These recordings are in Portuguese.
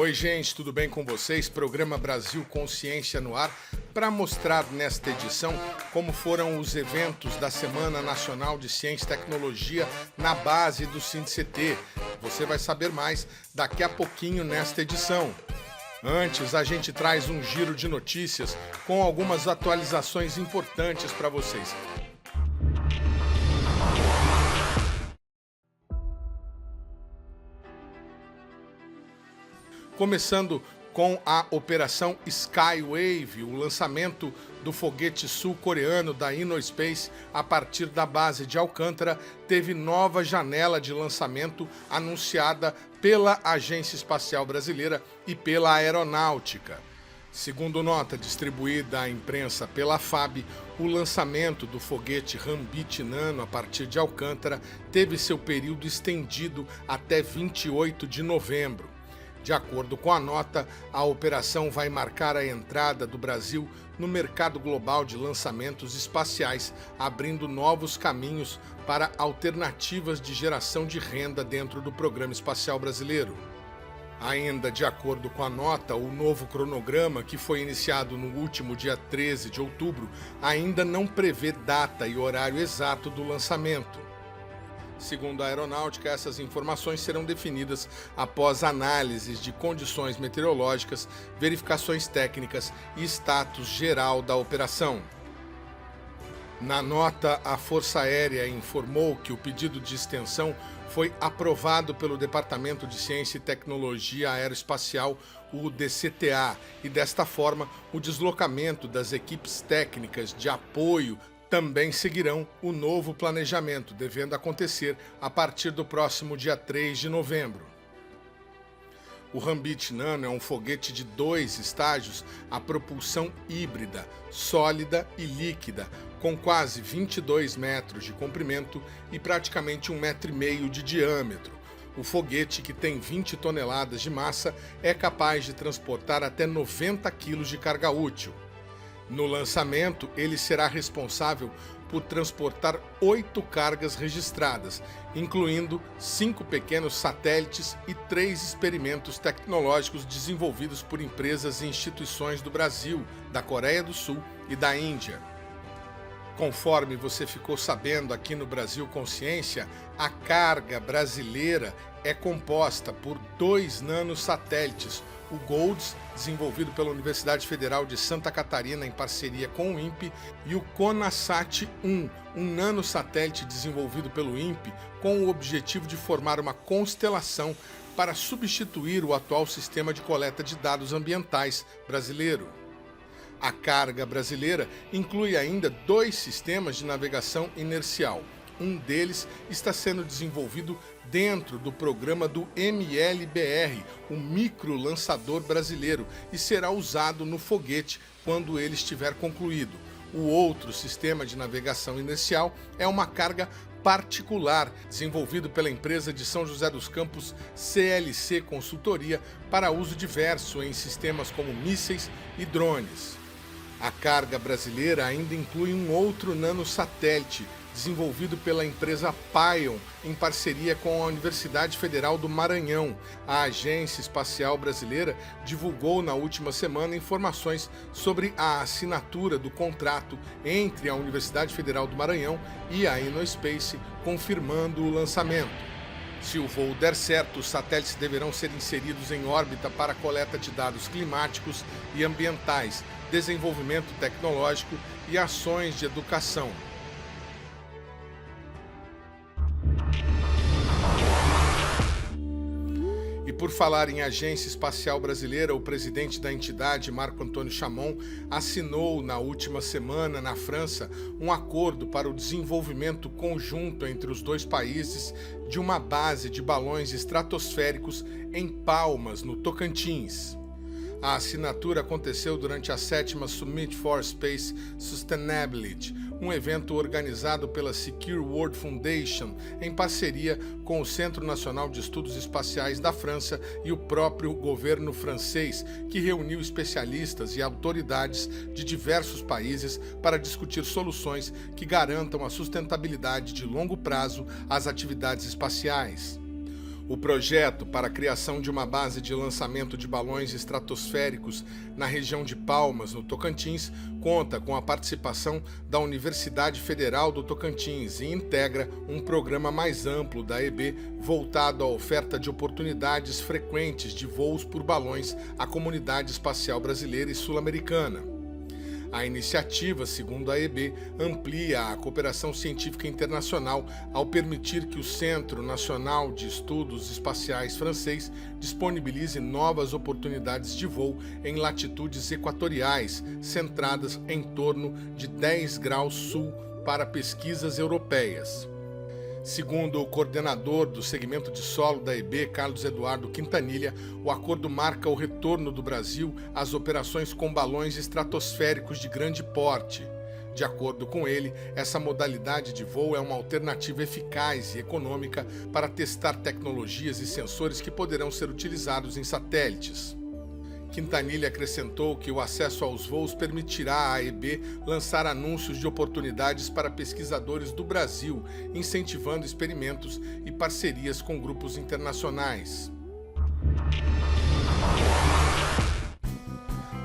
Oi, gente, tudo bem com vocês? Programa Brasil Consciência no ar para mostrar nesta edição como foram os eventos da Semana Nacional de Ciência e Tecnologia na base do SINCT. Você vai saber mais daqui a pouquinho nesta edição. Antes, a gente traz um giro de notícias com algumas atualizações importantes para vocês. Começando com a Operação Skywave, o lançamento do foguete sul-coreano da Innospace a partir da base de Alcântara, teve nova janela de lançamento anunciada pela Agência Espacial Brasileira e pela Aeronáutica. Segundo nota distribuída à imprensa pela FAB, o lançamento do foguete Rambit Nano a partir de Alcântara teve seu período estendido até 28 de novembro. De acordo com a nota, a operação vai marcar a entrada do Brasil no mercado global de lançamentos espaciais, abrindo novos caminhos para alternativas de geração de renda dentro do programa espacial brasileiro. Ainda de acordo com a nota, o novo cronograma, que foi iniciado no último dia 13 de outubro, ainda não prevê data e horário exato do lançamento. Segundo a Aeronáutica, essas informações serão definidas após análises de condições meteorológicas, verificações técnicas e status geral da operação. Na nota, a Força Aérea informou que o pedido de extensão foi aprovado pelo Departamento de Ciência e Tecnologia Aeroespacial, o DCTA, e desta forma o deslocamento das equipes técnicas de apoio também seguirão o novo planejamento, devendo acontecer a partir do próximo dia 3 de novembro. O Rambit Nano é um foguete de 2 estágios a propulsão híbrida, sólida e líquida, com quase 22 metros de comprimento e praticamente 1,5 metro de diâmetro. O foguete, que tem 20 toneladas de massa, é capaz de transportar até 90 quilos de carga útil. No lançamento, ele será responsável por transportar 8 cargas registradas, incluindo 5 pequenos satélites e 3 experimentos tecnológicos desenvolvidos por empresas e instituições do Brasil, da Coreia do Sul e da Índia. Conforme você ficou sabendo aqui no Brasil Consciência, a carga brasileira é composta por 2 nanosatélites, o GOLDS, desenvolvido pela Universidade Federal de Santa Catarina em parceria com o INPE, e o CONASAT-1, um nanosatélite desenvolvido pelo INPE com o objetivo de formar uma constelação para substituir o atual sistema de coleta de dados ambientais brasileiro. A carga brasileira inclui ainda 2 sistemas de navegação inercial. Um deles está sendo desenvolvido dentro do programa do MLBR, o Micro Lançador Brasileiro, e será usado no foguete quando ele estiver concluído. O outro sistema de navegação inercial é uma carga particular, desenvolvido pela empresa de São José dos Campos CLC Consultoria, para uso diverso em sistemas como mísseis e drones. A carga brasileira ainda inclui um outro nanosatélite, desenvolvido pela empresa Pion, em parceria com a Universidade Federal do Maranhão. A Agência Espacial Brasileira divulgou na última semana informações sobre a assinatura do contrato entre a Universidade Federal do Maranhão e a Innospace, confirmando o lançamento. Se o voo der certo, os satélites deverão ser inseridos em órbita para coleta de dados climáticos e ambientais, desenvolvimento tecnológico e ações de educação. E por falar em Agência Espacial Brasileira, o presidente da entidade, Marco Antônio Chamon, assinou na última semana, na França, um acordo para o desenvolvimento conjunto entre os 2 países de uma base de balões estratosféricos em Palmas, no Tocantins. A assinatura aconteceu durante a 7ª Summit for Space Sustainability, um evento organizado pela Secure World Foundation em parceria com o Centro Nacional de Estudos Espaciais da França e o próprio governo francês, que reuniu especialistas e autoridades de diversos países para discutir soluções que garantam a sustentabilidade de longo prazo às atividades espaciais. O projeto para a criação de uma base de lançamento de balões estratosféricos na região de Palmas, no Tocantins, conta com a participação da Universidade Federal do Tocantins e integra um programa mais amplo da EB voltado à oferta de oportunidades frequentes de voos por balões à comunidade espacial brasileira e sul-americana. A iniciativa, segundo a EB, amplia a cooperação científica internacional ao permitir que o Centro Nacional de Estudos Espaciais francês disponibilize novas oportunidades de voo em latitudes equatoriais, centradas em torno de 10 graus sul para pesquisas europeias. Segundo o coordenador do segmento de solo da EB, Carlos Eduardo Quintanilha, o acordo marca o retorno do Brasil às operações com balões estratosféricos de grande porte. De acordo com ele, essa modalidade de voo é uma alternativa eficaz e econômica para testar tecnologias e sensores que poderão ser utilizados em satélites. Quintanilha acrescentou que o acesso aos voos permitirá à EB lançar anúncios de oportunidades para pesquisadores do Brasil, incentivando experimentos e parcerias com grupos internacionais.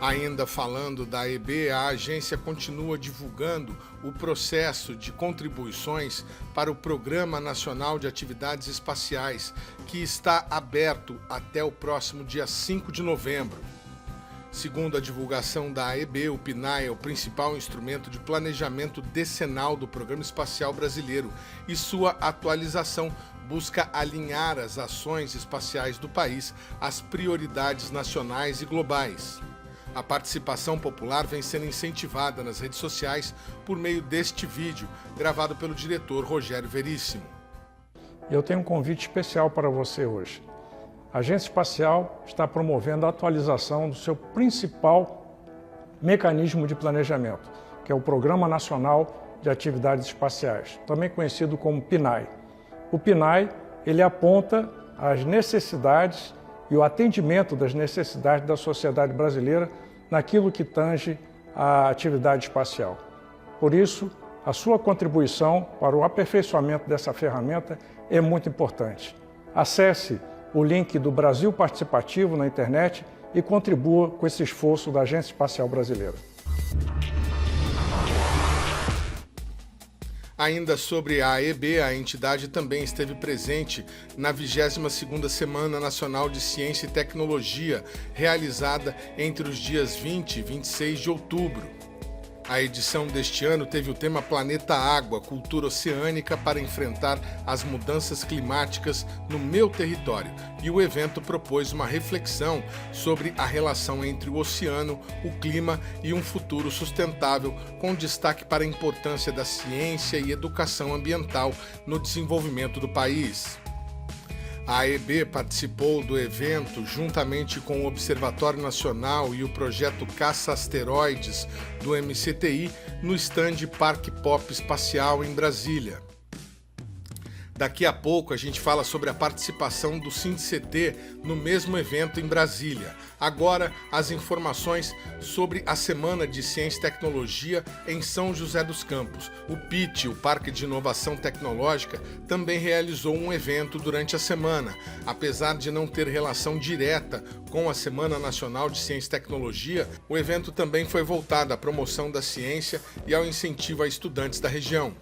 Ainda falando da EB, a agência continua divulgando o processo de contribuições para o Programa Nacional de Atividades Espaciais, que está aberto até o próximo dia 5 de novembro. Segundo a divulgação da AEB, o PNAE é o principal instrumento de planejamento decenal do Programa Espacial Brasileiro e sua atualização busca alinhar as ações espaciais do país às prioridades nacionais e globais. A participação popular vem sendo incentivada nas redes sociais por meio deste vídeo, gravado pelo diretor Rogério Veríssimo. Eu tenho um convite especial para você hoje. A Agência Espacial está promovendo a atualização do seu principal mecanismo de planejamento, que é o Programa Nacional de Atividades Espaciais, também conhecido como PNAE. O PNAE, ele aponta as necessidades e o atendimento das necessidades da sociedade brasileira naquilo que tange a atividade espacial. Por isso, a sua contribuição para o aperfeiçoamento dessa ferramenta é muito importante. Acesse o link do Brasil Participativo na internet e contribua com esse esforço da Agência Espacial Brasileira. Ainda sobre a AEB, a entidade também esteve presente na 22ª Semana Nacional de Ciência e Tecnologia, realizada entre os dias 20 e 26 de outubro. A edição deste ano teve o tema Planeta Água, Cultura Oceânica para enfrentar as mudanças climáticas no meu território, e o evento propôs uma reflexão sobre a relação entre o oceano, o clima e um futuro sustentável, com destaque para a importância da ciência e educação ambiental no desenvolvimento do país. A AEB participou do evento juntamente com o Observatório Nacional e o projeto Caça Asteroides do MCTI no estande Parque Pop Espacial em Brasília. Daqui a pouco a gente fala sobre a participação do SINCT no mesmo evento em Brasília. Agora, as informações sobre a Semana de Ciência e Tecnologia em São José dos Campos. O PIT, o Parque de Inovação Tecnológica, também realizou um evento durante a semana. Apesar de não ter relação direta com a Semana Nacional de Ciência e Tecnologia, o evento também foi voltado à promoção da ciência e ao incentivo a estudantes da região.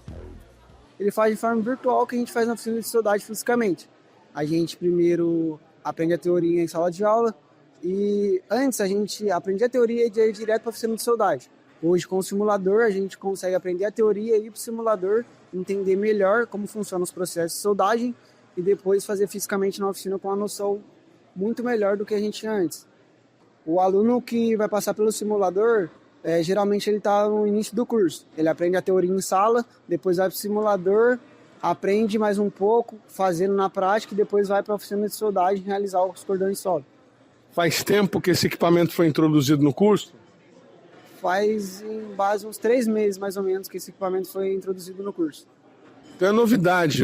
Ele faz de forma virtual, que a gente faz na oficina de soldagem fisicamente. A gente primeiro aprende a teoria em sala de aula e antes a gente aprendia a teoria e ia direto para a oficina de soldagem. Hoje, com o simulador, a gente consegue aprender a teoria e ir para o simulador, entender melhor como funcionam os processos de soldagem e depois fazer fisicamente na oficina com uma noção muito melhor do que a gente tinha antes. O aluno que vai passar pelo simulador, geralmente ele está no início do curso. Ele aprende a teoria em sala, depois vai para o simulador, aprende mais um pouco, fazendo na prática e depois vai para a oficina de soldagem realizar os cordões solo. Faz tempo que esse equipamento foi introduzido no curso? Faz em base uns 3 meses mais ou menos que esse equipamento foi introduzido no curso. Então é novidade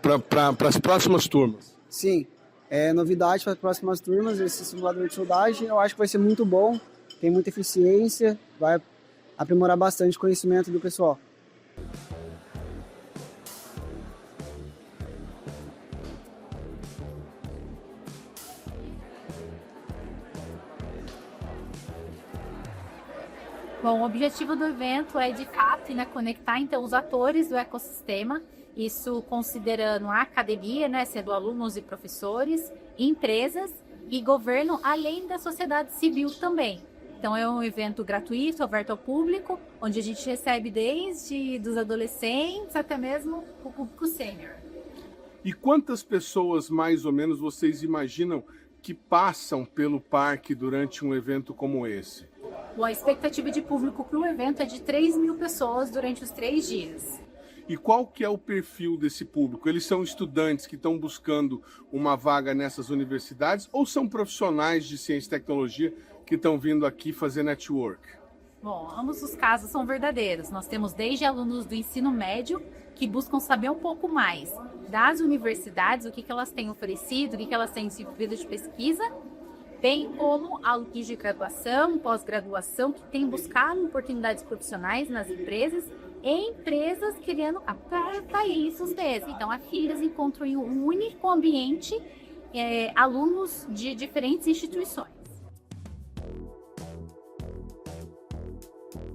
para as próximas turmas? Sim, é novidade para as próximas turmas. Esse simulador de soldagem eu acho que vai ser muito bom. Tem muita eficiência, vai aprimorar bastante o conhecimento do pessoal. Bom, o objetivo do evento é, de fato, conectar então os atores do ecossistema, isso considerando a academia, né, sendo alunos e professores, empresas e governo, além da sociedade civil também. Então é um evento gratuito, aberto ao público, onde a gente recebe desde dos adolescentes até mesmo o público sênior. E quantas pessoas, mais ou menos, vocês imaginam que passam pelo parque durante um evento como esse? Bom, a expectativa de público para o evento é de 3.000 pessoas durante os 3 dias. E qual que é o perfil desse público? Eles são estudantes que estão buscando uma vaga nessas universidades ou são profissionais de ciência e tecnologia que estão vindo aqui fazer network? Bom, ambos os casos são verdadeiros. Nós temos desde alunos do ensino médio que buscam saber um pouco mais das universidades, o que elas têm oferecido, o que elas têm desenvolvido de pesquisa, bem como alunos de graduação, pós-graduação, que têm buscado oportunidades profissionais nas empresas e empresas querendo para isso mesmo. Então, aqui eles encontram em um único ambiente alunos de diferentes instituições.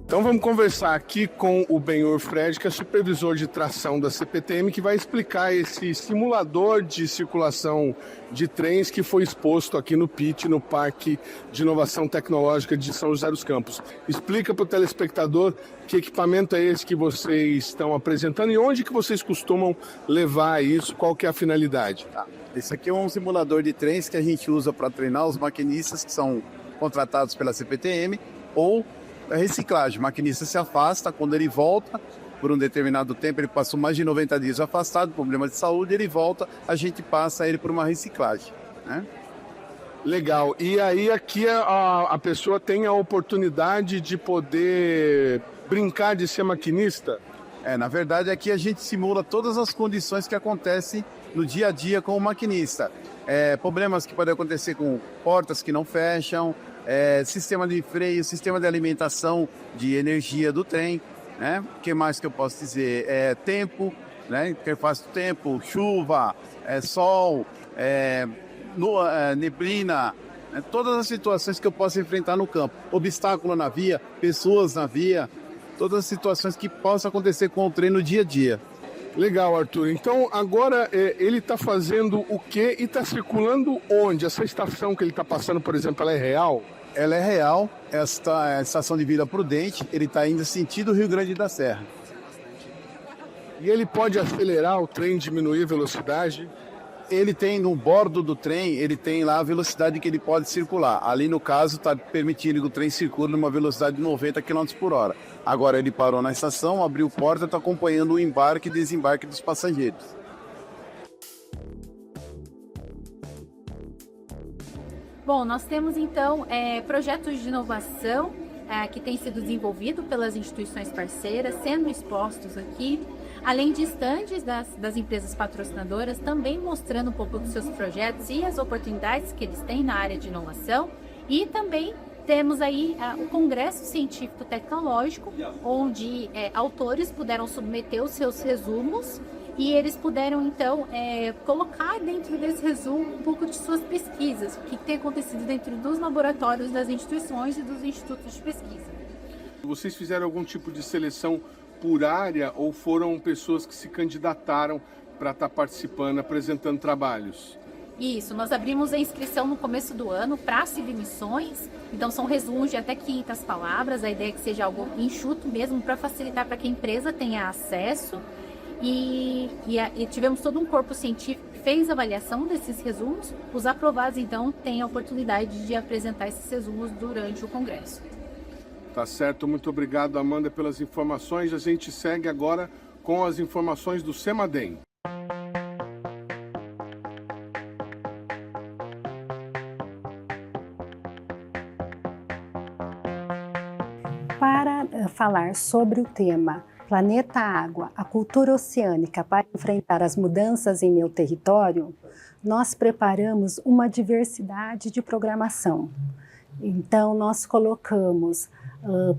Então vamos conversar aqui com o Benhur Fred, que é supervisor de tração da CPTM, que vai explicar esse simulador de circulação de trens que foi exposto aqui no PIT, no Parque de Inovação Tecnológica de São José dos Campos. Explica para o telespectador que equipamento é esse que vocês estão apresentando e onde que vocês costumam levar isso, qual que é a finalidade? Esse aqui é um simulador de trens que a gente usa para treinar os maquinistas que são contratados pela CPTM ou a reciclagem. O maquinista se afasta, quando ele volta, por um determinado tempo, ele passou mais de 90 dias afastado, problema de saúde, ele volta, a gente passa ele por uma reciclagem, né? Legal. E aí aqui a pessoa tem a oportunidade de poder brincar de ser maquinista? Na verdade, aqui a gente simula todas as condições que acontecem no dia a dia com o maquinista. Problemas que podem acontecer com portas que não fecham, sistema de freio, sistema de alimentação de energia do trem, né? O que mais que eu posso dizer? Tempo, né? Interface do tempo, chuva, sol, neblina, todas as situações que eu posso enfrentar no campo. Obstáculo na via, pessoas na via, todas as situações que possam acontecer com o trem no dia a dia. Legal, Arthur. Então, agora ele está fazendo o quê e está circulando onde? Essa estação que ele está passando, por exemplo, ela é real? Ela é real, esta é a estação de Vila Prudente, ele está indo sentido Rio Grande da Serra. E ele pode acelerar o trem, diminuir a velocidade? Ele tem no bordo do trem, ele tem lá a velocidade que ele pode circular. Ali no caso está permitindo que o trem circule numa velocidade de 90 km por hora. Agora ele parou na estação, abriu porta, está acompanhando o embarque e desembarque dos passageiros. Bom, nós temos então projetos de inovação que têm sido desenvolvidos pelas instituições parceiras, sendo expostos aqui, além de estandes das empresas patrocinadoras, também mostrando um pouco dos seus projetos e as oportunidades que eles têm na área de inovação. E também temos aí o Congresso Científico Tecnológico, onde autores puderam submeter os seus resumos e eles puderam, então, colocar dentro desse resumo um pouco de suas pesquisas, o que tem acontecido dentro dos laboratórios das instituições e dos institutos de pesquisa. Vocês fizeram algum tipo de seleção por área ou foram pessoas que se candidataram para estar participando, apresentando trabalhos? Isso, nós abrimos a inscrição no começo do ano para submissões, então são resumos de até 500 palavras, a ideia é que seja algo enxuto mesmo, para facilitar para que a empresa tenha acesso. E tivemos todo um corpo científico que fez a avaliação desses resumos. Os aprovados, então, têm a oportunidade de apresentar esses resumos durante o congresso. Tá certo, muito obrigado, Amanda, pelas informações. A gente segue agora com as informações do CEMADEM. Para falar sobre o tema Planeta Água, a cultura oceânica para enfrentar as mudanças em meu território, nós preparamos uma diversidade de programação. Então, nós colocamos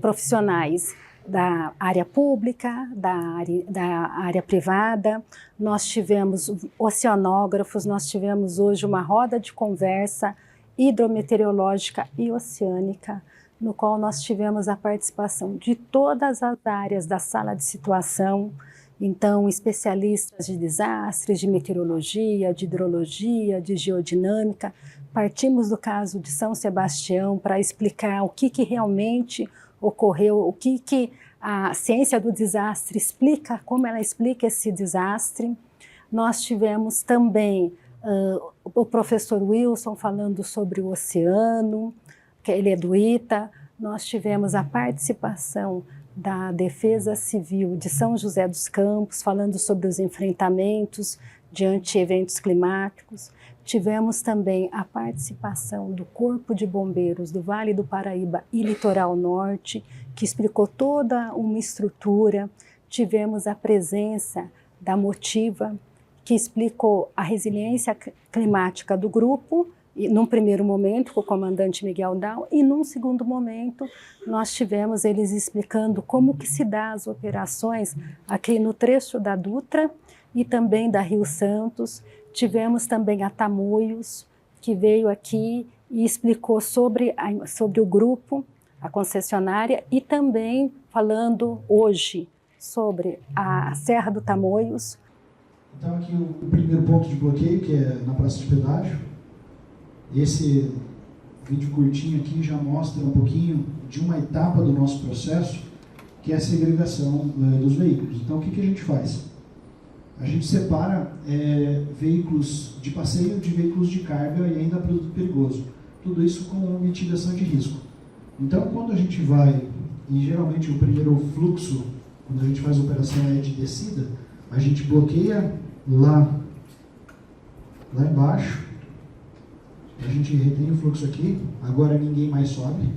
profissionais da área pública, da área privada, nós tivemos oceanógrafos, nós tivemos hoje uma roda de conversa hidrometeorológica e oceânica, no qual nós tivemos a participação de todas as áreas da sala de situação, então especialistas de desastres, de meteorologia, de hidrologia, de geodinâmica. Partimos do caso de São Sebastião para explicar o que realmente ocorreu, o que a ciência do desastre explica, como ela explica esse desastre. Nós tivemos também o professor Wilson falando sobre o oceano, que ele é do ITA. Nós tivemos a participação da Defesa Civil de São José dos Campos, falando sobre os enfrentamentos diante eventos climáticos. Tivemos também a participação do Corpo de Bombeiros do Vale do Paraíba e Litoral Norte, que explicou toda uma estrutura. Tivemos a presença da Motiva, que explicou a resiliência climática do grupo, e num primeiro momento com o comandante Miguel Dal, e num segundo momento nós tivemos eles explicando como que se dá as operações aqui no trecho da Dutra e também da Rio Santos. Tivemos também a Tamoios, que veio aqui e explicou sobre o grupo, a concessionária, e também falando hoje sobre a Serra do Tamoios. Então aqui o primeiro ponto de bloqueio, que é na praça de pedágio. Esse vídeo curtinho aqui já mostra um pouquinho de uma etapa do nosso processo, que é a segregação dos veículos. Então o que a gente faz? A gente separa veículos de passeio de veículos de carga e ainda produto perigoso. Tudo isso com mitigação de risco. Então quando a gente vai, e geralmente o primeiro fluxo, quando a gente faz a operação é de descida, a gente bloqueia lá embaixo, a gente retém o fluxo aqui, agora ninguém mais sobe,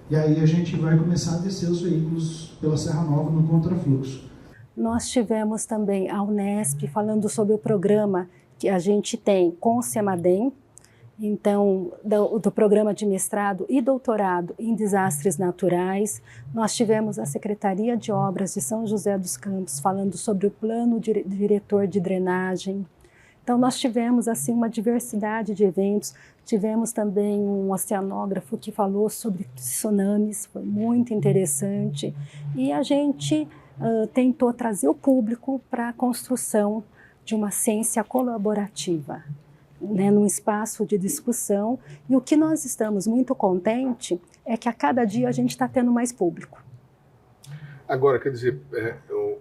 e aí a gente vai começar a descer os veículos pela Serra Nova no contrafluxo. Nós tivemos também a Unesp falando sobre o programa que a gente tem com o CEMADEM, então, do programa de mestrado e doutorado em desastres naturais. Nós tivemos a Secretaria de Obras de São José dos Campos falando sobre o plano diretor de drenagem. Então, nós tivemos assim uma diversidade de eventos. Tivemos também um oceanógrafo que falou sobre tsunamis, foi muito interessante. E a gente tentou trazer o público para a construção de uma ciência colaborativa, num espaço de discussão, e o que nós estamos muito contentes é que a cada dia a gente está tendo mais público. Agora, quer dizer,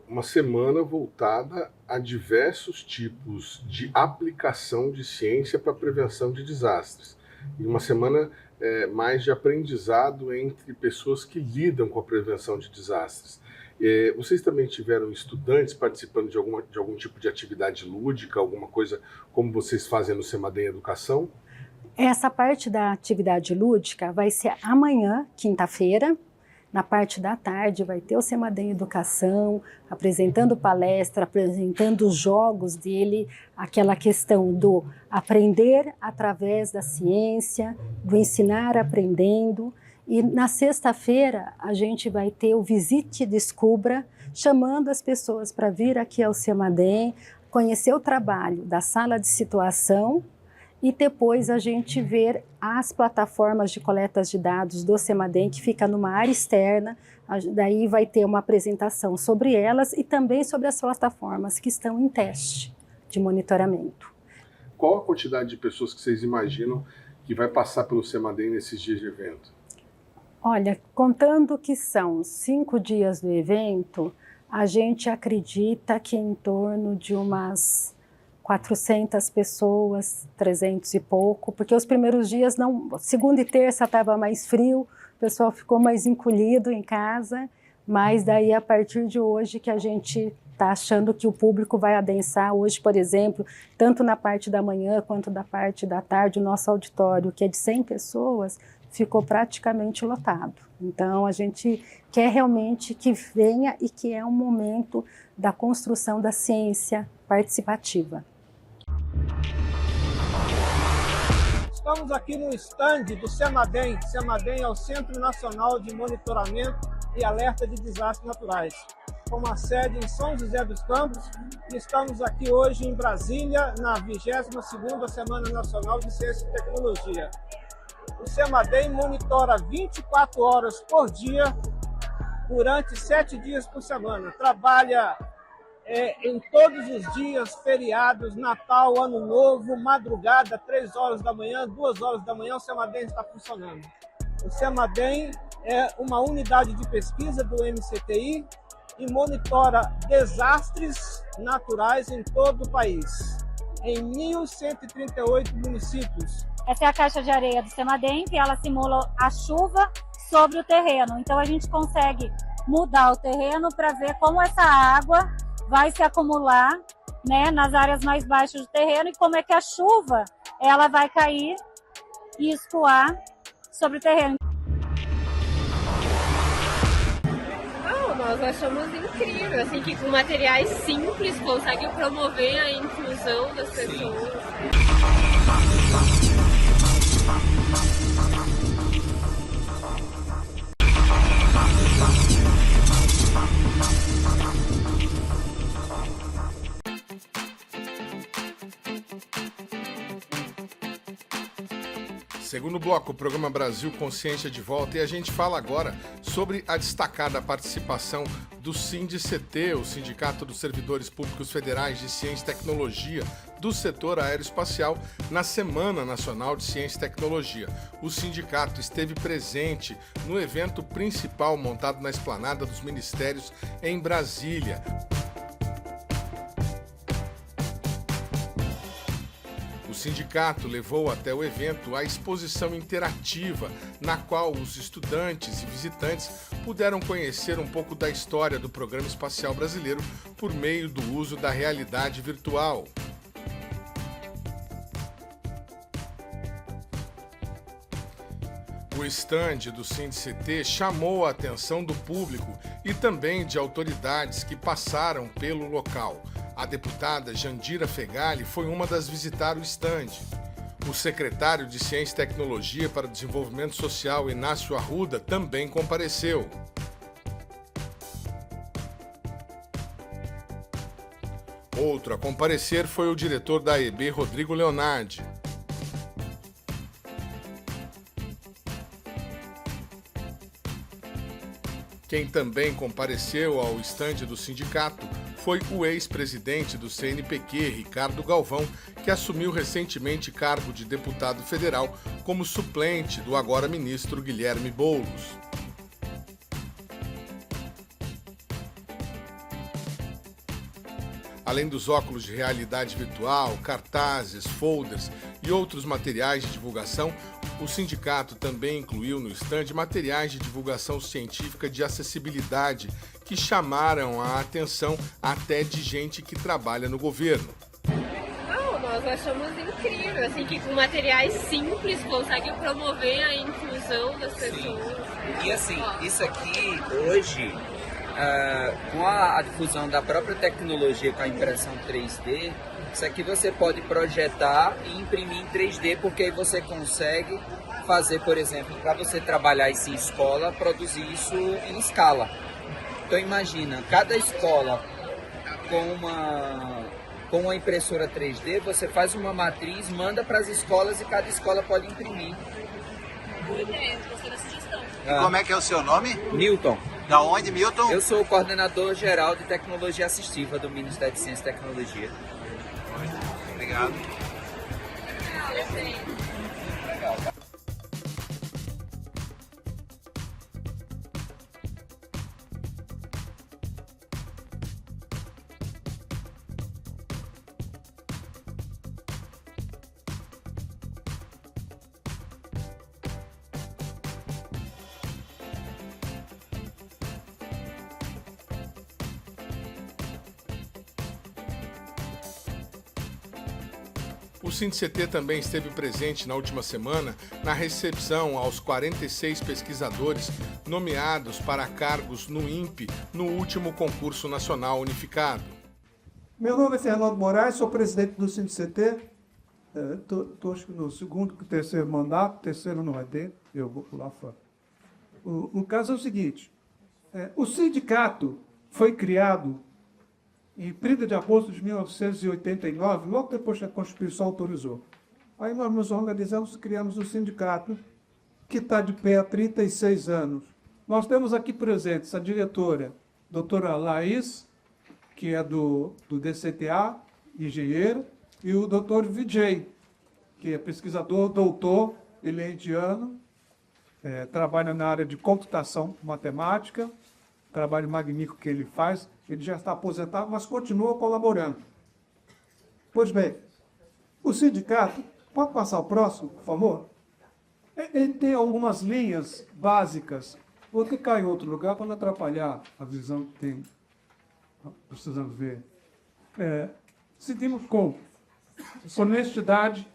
uma semana voltada a diversos tipos de aplicação de ciência para a prevenção de desastres, e uma semana mais de aprendizado entre pessoas que lidam com a prevenção de desastres. Vocês também tiveram estudantes participando de algum tipo de atividade lúdica, alguma coisa como vocês fazem no CEMADEM Educação? Essa parte da atividade lúdica vai ser amanhã, quinta-feira. Na parte da tarde vai ter o CEMADEM Educação, apresentando palestra, apresentando os jogos dele, aquela questão do aprender através da ciência, do ensinar aprendendo. E na sexta-feira a gente vai ter o Visite e Descubra, chamando as pessoas para vir aqui ao CEMADEM, conhecer o trabalho da sala de situação e depois a gente ver as plataformas de coletas de dados do CEMADEM, que fica numa área externa. Daí vai ter uma apresentação sobre elas e também sobre as plataformas que estão em teste de monitoramento. Qual a quantidade de pessoas que vocês imaginam que vai passar pelo CEMADEM nesses dias de evento? Olha, contando que são 5 dias do evento, a gente acredita que em torno de umas 400 pessoas, 300 e pouco, porque os primeiros dias, segunda e terça estava mais frio, o pessoal ficou mais encolhido em casa, mas daí a partir de hoje que a gente está achando que o público vai adensar. Hoje, por exemplo, tanto na parte da manhã quanto da parte da tarde, o nosso auditório, que é de 100 pessoas, ficou praticamente lotado. Então, a gente quer realmente que venha e que é um momento da construção da ciência participativa. Estamos aqui no estande do CEMADEM. CEMADEM é o Centro Nacional de Monitoramento e Alerta de Desastres Naturais, com uma sede em São José dos Campos, e estamos aqui hoje em Brasília, na 22ª Semana Nacional de Ciência e Tecnologia. O Semadem monitora 24 horas por dia, durante 7 dias por semana. Trabalha em todos os dias, feriados, Natal, Ano Novo, madrugada, 3 horas da manhã, 2 horas da manhã, o Semadem está funcionando. O Semadem é uma unidade de pesquisa do MCTI e monitora desastres naturais em todo o país, em 1.138 municípios. Essa é a caixa de areia do Semadem, que ela simula a chuva sobre o terreno. Então a gente consegue mudar o terreno para ver como essa água vai se acumular, né, nas áreas mais baixas do terreno e como é que a chuva ela vai cair e escoar sobre o terreno. Nós achamos incrível, assim, que com materiais simples consegue promover a inclusão das pessoas. Segundo bloco, o programa Brasil Consciência de volta, e a gente fala agora sobre a destacada participação do SINDICT, o Sindicato dos Servidores Públicos Federais de Ciência e Tecnologia do setor aeroespacial, na Semana Nacional de Ciência e Tecnologia. O sindicato esteve presente no evento principal montado na Esplanada dos Ministérios em Brasília. O sindicato levou até o evento a exposição interativa, na qual os estudantes e visitantes puderam conhecer um pouco da história do programa espacial brasileiro por meio do uso da realidade virtual. O estande do SINDICT chamou a atenção do público e também de autoridades que passaram pelo local. A deputada Jandira Fegali foi uma das visitar o estande. O secretário de Ciência e Tecnologia para o Desenvolvimento Social, Inácio Arruda, também compareceu. Outro a comparecer foi o diretor da AEB, Rodrigo Leonardi. Quem também compareceu ao estande do sindicato foi o ex-presidente do CNPq, Ricardo Galvão, que assumiu recentemente cargo de deputado federal como suplente do agora ministro Guilherme Boulos. Além dos óculos de realidade virtual, cartazes, folders e outros materiais de divulgação, o sindicato também incluiu no estande materiais de divulgação científica de acessibilidade que chamaram a atenção até de gente que trabalha no governo. Nós achamos incrível, assim, que com materiais simples consegue promover a inclusão das pessoas. Sim. E assim, isso aqui hoje, com a difusão da própria tecnologia com a impressão 3D, isso aqui você pode projetar e imprimir em 3D, porque aí você consegue fazer, por exemplo, para você trabalhar isso em escola, produzir isso em escala. Então imagina, cada escola com uma impressora 3D, você faz uma matriz, manda para as escolas e cada escola pode imprimir. Boa ideia, gostei da sugestão. E como é que é o seu nome? Milton. Da onde, Milton? Eu sou o coordenador geral de tecnologia assistiva do Ministério de Ciência e Tecnologia. Obrigado. O SINDICT também esteve presente na última semana na recepção aos 46 pesquisadores nomeados para cargos no INPE no último concurso nacional unificado. Meu nome é Fernando Moraes, sou presidente do SINDICT. Estou no segundo, terceiro mandato, terceiro não é dele, eu vou pular fora. O caso é o seguinte, o sindicato foi criado em 30 de agosto de 1989, logo depois que a Constituição autorizou. Aí nós nos organizamos, criamos o sindicato que está de pé há 36 anos. Nós temos aqui presentes a diretora, doutora Laís, que é do DCTA, engenheiro, e o doutor Vijay, que é pesquisador, doutor, ele é indiano, trabalha na área de computação matemática, trabalho magnífico que ele faz, ele já está aposentado, mas continua colaborando. Pois bem, o sindicato, pode passar o próximo, por favor? Ele tem algumas linhas básicas. Vou clicar em outro lugar para não atrapalhar a visão que tem. Precisamos ver. Seguimos com honestidade,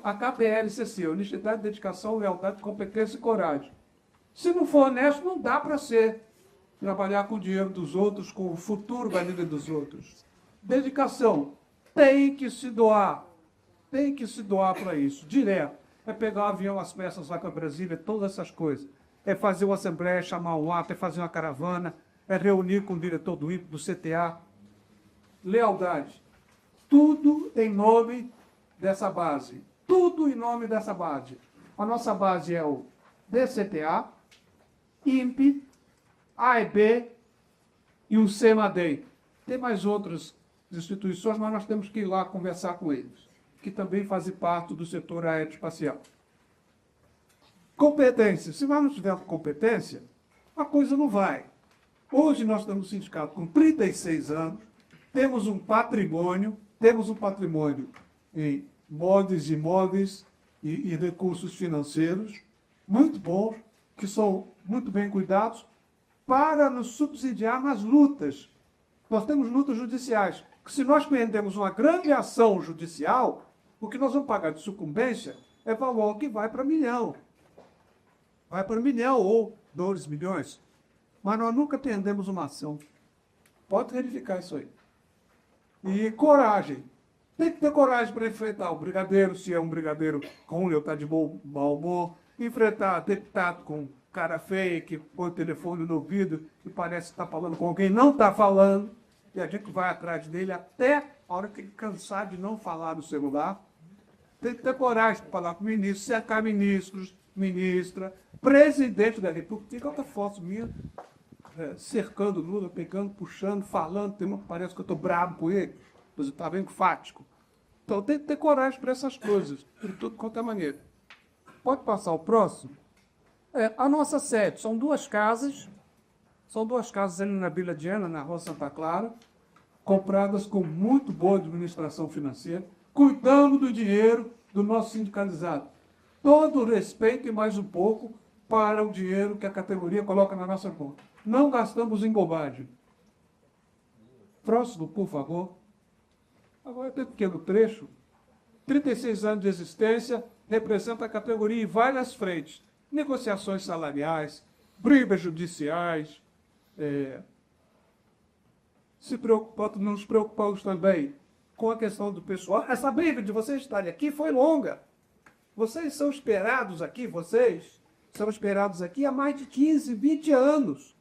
a KPLCC, honestidade, dedicação, lealdade, competência e coragem. Se não for honesto, não dá para ser. Trabalhar com o dinheiro dos outros, com o futuro da vida dos outros. Dedicação. Tem que se doar. Tem que se doar para isso, direto. É pegar o avião, as peças lá para Brasília, todas essas coisas. É fazer uma assembleia, chamar um ato, é fazer uma caravana, é reunir com o diretor do INPE, do CTA. Lealdade. Tudo em nome dessa base. Tudo em nome dessa base. A nossa base é o DCTA, INPE, AEB e o CEMADEM. Tem mais outras instituições, mas nós temos que ir lá conversar com eles, que também fazem parte do setor aeroespacial. Competência. Se nós não tivermos competência, a coisa não vai. Hoje nós temos um sindicato com 36 anos, temos um patrimônio em modos imóveis e recursos financeiros muito bons, que são muito bem cuidados, para nos subsidiar nas lutas. Nós temos lutas judiciais, que se nós prendemos uma grande ação judicial, o que nós vamos pagar de sucumbência é valor que vai para milhão. Vai para 1 milhão ou 2 milhões. Mas nós nunca prendemos uma ação. Pode verificar isso aí. E coragem. Tem que ter coragem para enfrentar o brigadeiro, se é um brigadeiro com lealdade de mau humor, enfrentar deputado com cara feia, que põe o telefone no ouvido e parece que está falando com alguém, não está falando, e a gente vai atrás dele até a hora que ele cansar de não falar no celular. Tem que ter coragem para falar com o ministro, cercar ministros, ministra, presidente da República. Tem outra foto minha, cercando o Lula, pegando, puxando, falando, parece que eu estou bravo com ele, mas eu estava enfático. Então tem que ter coragem para essas coisas, de tudo quanto é maneira. Pode passar o próximo? A nossa sede são duas casas ali na Vila Diana, na Rua Santa Clara, compradas com muito boa administração financeira, cuidando do dinheiro do nosso sindicalizado. Todo o respeito e mais um pouco para o dinheiro que a categoria coloca na nossa conta. Não gastamos em bobagem. Próximo, por favor. Agora tem um pequeno trecho. 36 anos de existência, representa a categoria em várias frentes. Negociações salariais, brigas judiciais, nos preocupamos também com a questão do pessoal. Essa briga de vocês estarem aqui foi longa. Vocês são esperados aqui, há mais de 15, 20 anos.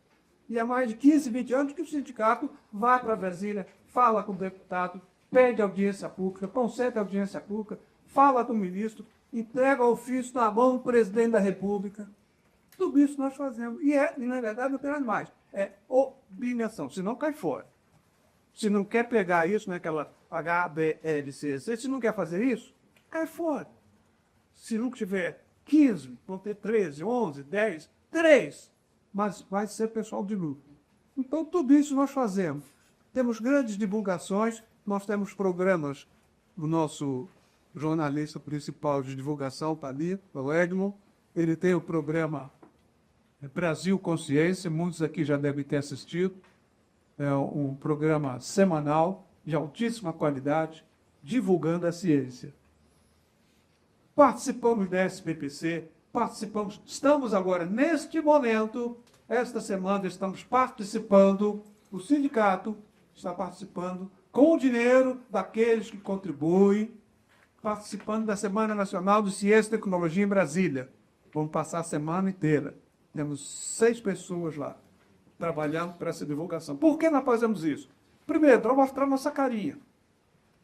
E há mais de 15, 20 anos que o sindicato vai para Brasília, fala com o deputado, pede audiência pública, concede audiência pública, fala com o ministro, entrega o ofício na mão do presidente da República. Tudo isso nós fazemos. E na verdade, não tem nada mais. É obrigação, senão cai fora. Se não quer pegar isso, naquela HBLCC, se não quer fazer isso, cai fora. Se não tiver 15, vão ter 13, 11, 10, 3. Mas vai ser pessoal de luta. Então, tudo isso nós fazemos. Temos grandes divulgações, nós temos programas do nosso jornalista principal de divulgação, está ali, o Edmond. Ele tem o programa Brasil Consciência, muitos aqui já devem ter assistido. É um programa semanal, de altíssima qualidade, divulgando a ciência. Participamos da SBPC, estamos agora, neste momento, esta semana, estamos participando, o sindicato está participando com o dinheiro daqueles que contribuem, participando da Semana Nacional de Ciência e Tecnologia em Brasília. Vamos passar a semana inteira. Temos 6 pessoas lá, trabalhando para essa divulgação. Por que nós fazemos isso? Primeiro, para mostrar nossa carinha.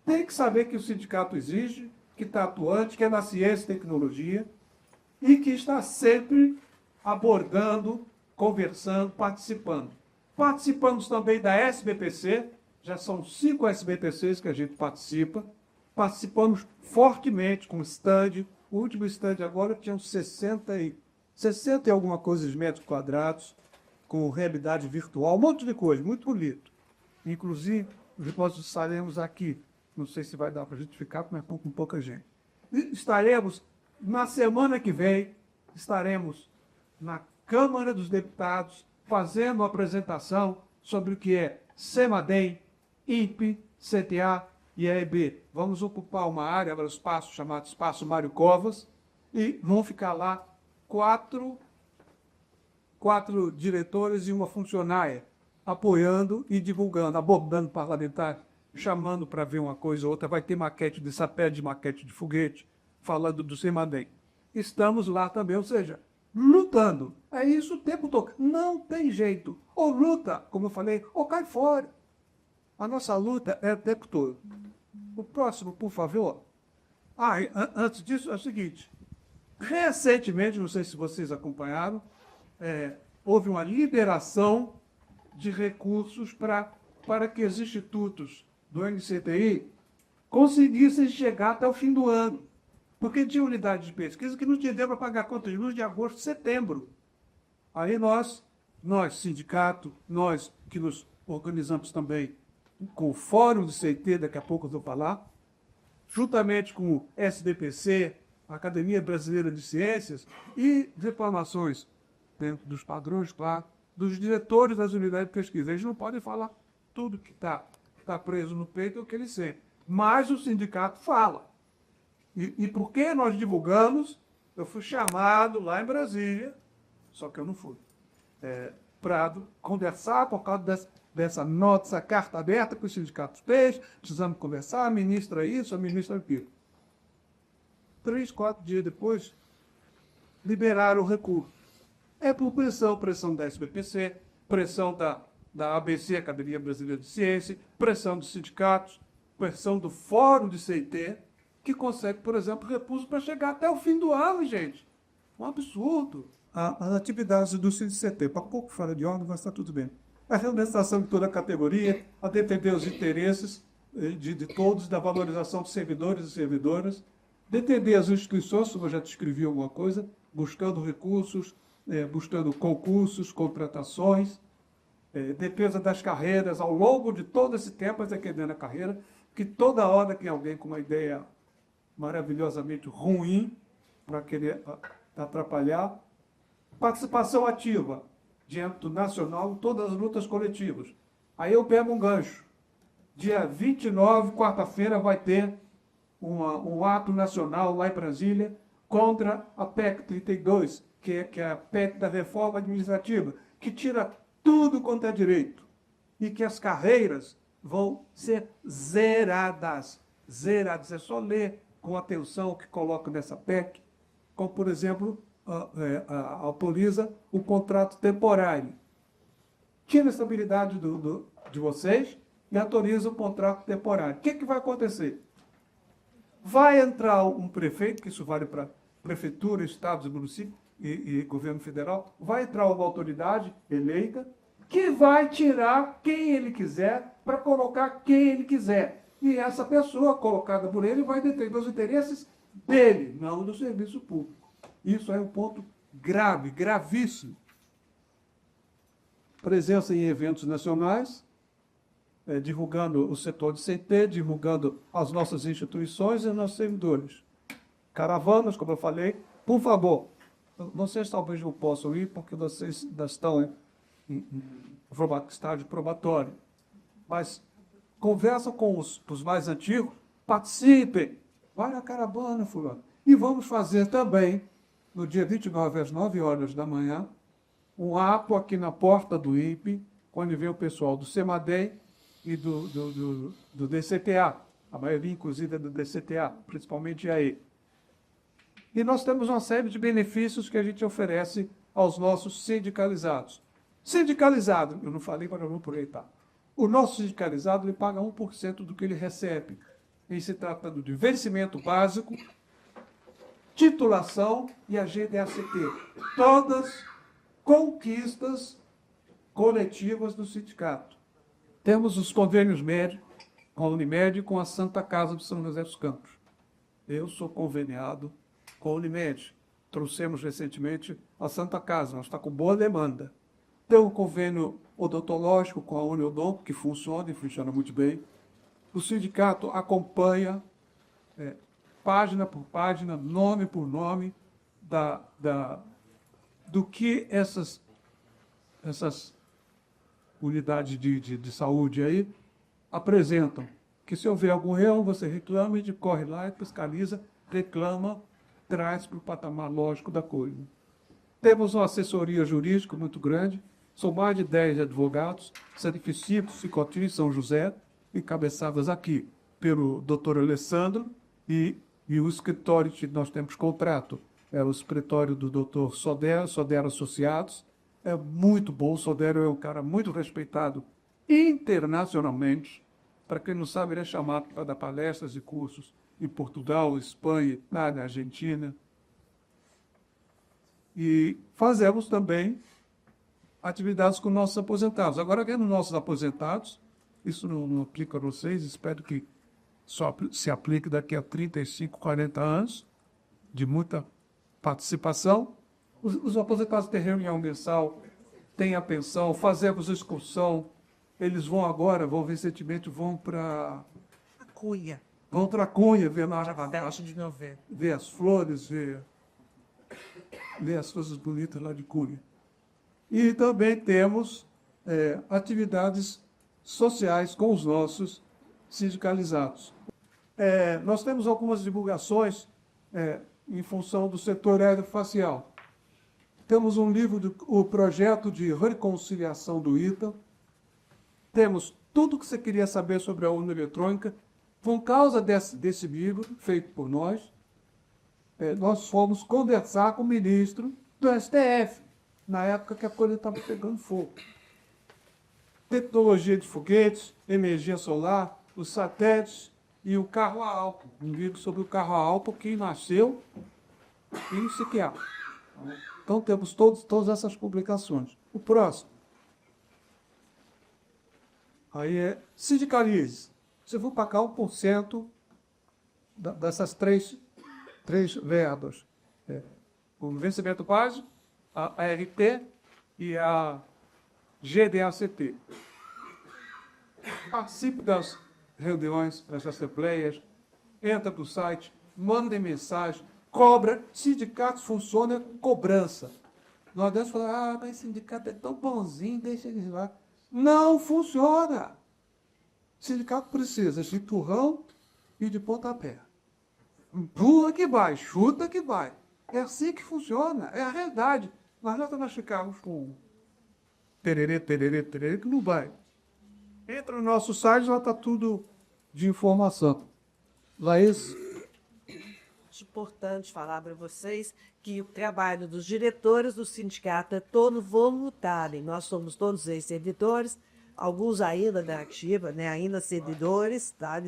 Tem que saber que o sindicato exige, que está atuante, que é na ciência e tecnologia. e que está sempre abordando, conversando, participando. Participamos também da SBPC, já são 5 SBPCs que a gente participa. Participamos fortemente com stand. O último stand agora tinha 60 e alguma coisa de metros quadrados, com realidade virtual, um monte de coisa, muito bonito. Inclusive, nós estaremos aqui, não sei se vai dar para a gente ficar, mas com pouca gente. Estaremos, na semana que vem, estaremos na Câmara dos Deputados, fazendo uma apresentação sobre o que é CEMADEM, INPE, CTA e AEB. Vamos ocupar uma área, um espaço chamado Espaço Mário Covas, e vão ficar lá quatro diretores e uma funcionária, apoiando e divulgando, abordando parlamentar, chamando para ver uma coisa ou outra. Vai ter maquete de satélite, maquete de foguete, falando do CEMADEM. Estamos lá também, ou seja, lutando. É isso o tempo todo. Não tem jeito. Ou luta, como eu falei, ou cai fora. A nossa luta é o tempo todo. O próximo, por favor. Antes disso, é o seguinte. Recentemente, não sei se vocês acompanharam, houve uma liberação de recursos para que os institutos do NCTI conseguissem chegar até o fim do ano. Porque tinha unidade de pesquisa que não tinha dinheiro para pagar conta de luz de agosto, setembro. Aí nós, sindicato, nós que nos organizamos também com o Fórum do CT, daqui a pouco eu vou falar, juntamente com o SBPC, a Academia Brasileira de Ciências, e reclamações dentro dos padrões, claro, dos diretores das unidades de pesquisa. Eles não podem falar tudo que está preso no peito, é o que eles sentem. Mas o sindicato fala. E por que nós divulgamos? Eu fui chamado lá em Brasília, só que eu não fui, para conversar por causa dessa nota, essa carta aberta que os sindicatos fez, precisamos conversar, a ministra isso, a ministra aquilo. 3, 4 dias depois, liberaram o recurso. É por pressão da SBPC, pressão da ABC, Academia Brasileira de Ciência, pressão dos sindicatos, pressão do Fórum de CT, que consegue, por exemplo, recursos para chegar até o fim do ano, gente. Um absurdo. As atividades do CT, para pouco fora de ordem, mas está tudo bem. A reorganização de toda a categoria, a defender os interesses de todos, da valorização dos servidores e servidoras, defender as instituições, como eu já descrevi alguma coisa, buscando recursos, buscando concursos, contratações, defesa das carreiras ao longo de todo esse tempo, execuando a carreira, que toda hora tem alguém com uma ideia maravilhosamente ruim para querer atrapalhar. Participação ativa diante do nacional, todas as lutas coletivas. Aí eu pego um gancho. Dia 29, quarta-feira, vai ter um ato nacional lá em Brasília contra a PEC 32, que é a PEC da reforma administrativa, que tira tudo quanto é direito e que as carreiras vão ser zeradas. Zeradas. É só ler com atenção o que coloca nessa PEC, como, por exemplo, autoriza o contrato temporário. Tira a estabilidade de vocês e autoriza o contrato temporário. O que vai acontecer? Vai entrar um prefeito, que isso vale para prefeitura, estados e municípios e governo federal, vai entrar uma autoridade eleita que vai tirar quem ele quiser para colocar quem ele quiser. E essa pessoa colocada por ele vai defender os interesses dele, não do serviço público. Isso é um ponto grave, gravíssimo. Presença em eventos nacionais, divulgando o setor de CT, divulgando as nossas instituições e os nossos servidores. Caravanas, como eu falei, por favor, vocês talvez não possam ir porque vocês ainda estão em estágio probatório, mas conversa com os mais antigos, participem, vai na caravana, fulano. E vamos fazer também, no dia 29, às 9 horas da manhã, um ato aqui na porta do INPE, quando vem o pessoal do CEMADEM e do DCTA, a maioria, inclusive, é do DCTA, principalmente aí. E nós temos uma série de benefícios que a gente oferece aos nossos sindicalizados. Sindicalizado, eu não falei, mas eu vou aproveitar. O nosso sindicalizado ele paga 1% do que ele recebe, em se tratando de vencimento básico, titulação e a GDACT. Todas conquistas coletivas do sindicato. Temos os convênios médicos com a Unimed e com a Santa Casa de São José dos Campos. Eu sou conveniado com a Unimed. Trouxemos recentemente a Santa Casa, nós está com boa demanda. Tem um convênio odontológico com a Uniodonto, que funciona e funciona muito bem. O sindicato acompanha, página por página, nome por nome, do que essas unidades de saúde aí apresentam. Que se houver algum erro, você reclama, a gente corre lá, fiscaliza, reclama, traz para o patamar lógico da coisa. Temos uma assessoria jurídica muito grande, são mais de 10 advogados, Santificito, Cicotinho e São José, encabeçadas aqui pelo Dr. Alessandro e o escritório que nós temos contrato. É o escritório do Dr. Sodero Associados. É muito bom, o Sodero é um cara muito respeitado internacionalmente. Para quem não sabe, ele é chamado para dar palestras e cursos em Portugal, Espanha, Itália, Argentina. E fazemos também atividades com nossos aposentados. Agora, que nos nossos aposentados, isso não aplica a vocês, espero que só se aplique daqui a 35, 40 anos, de muita participação. Os aposentados têm reunião mensal, têm a pensão, fazemos excursão. Eles vão recentemente, vão para Cunha. Vão para Cunha, ver ver as flores, ver as coisas bonitas lá de Cunha. E também temos atividades sociais com os nossos sindicalizados. Nós temos algumas divulgações em função do setor aerofacial. Temos um livro, o projeto de reconciliação do ITA. Temos tudo o que você queria saber sobre a urna eletrônica. Por causa desse livro, feito por nós, nós fomos conversar com o ministro do STF, na época que a coisa estava pegando fogo. Tecnologia de foguetes, energia solar, os satélites e o carro a álcool. Um livro sobre o carro a álcool que nasceu em Siqueira. Então temos todas essas publicações. O próximo. Aí é sindicalize. Se for para cá 1% dessas três verbas. O vencimento básico, a ART e a GDACT. Participe das reuniões, das assembleias, entra para o site, manda mensagem, cobra. Sindicato funciona com cobrança. Não adianta falar, mas sindicato é tão bonzinho, deixa eles lá. Não funciona. Sindicato precisa de turrão e de pontapé. Empurra que vai, chuta que vai. É assim que funciona, é a realidade. Não adianta nós ficarmos com tererê, que não vai. Entra no nosso site, lá está tudo de informação. Laís? É importante falar para vocês que o trabalho dos diretores do sindicato é todo voluntário. Nós somos todos ex-servidores, alguns ainda da ativa, ainda servidores, tá?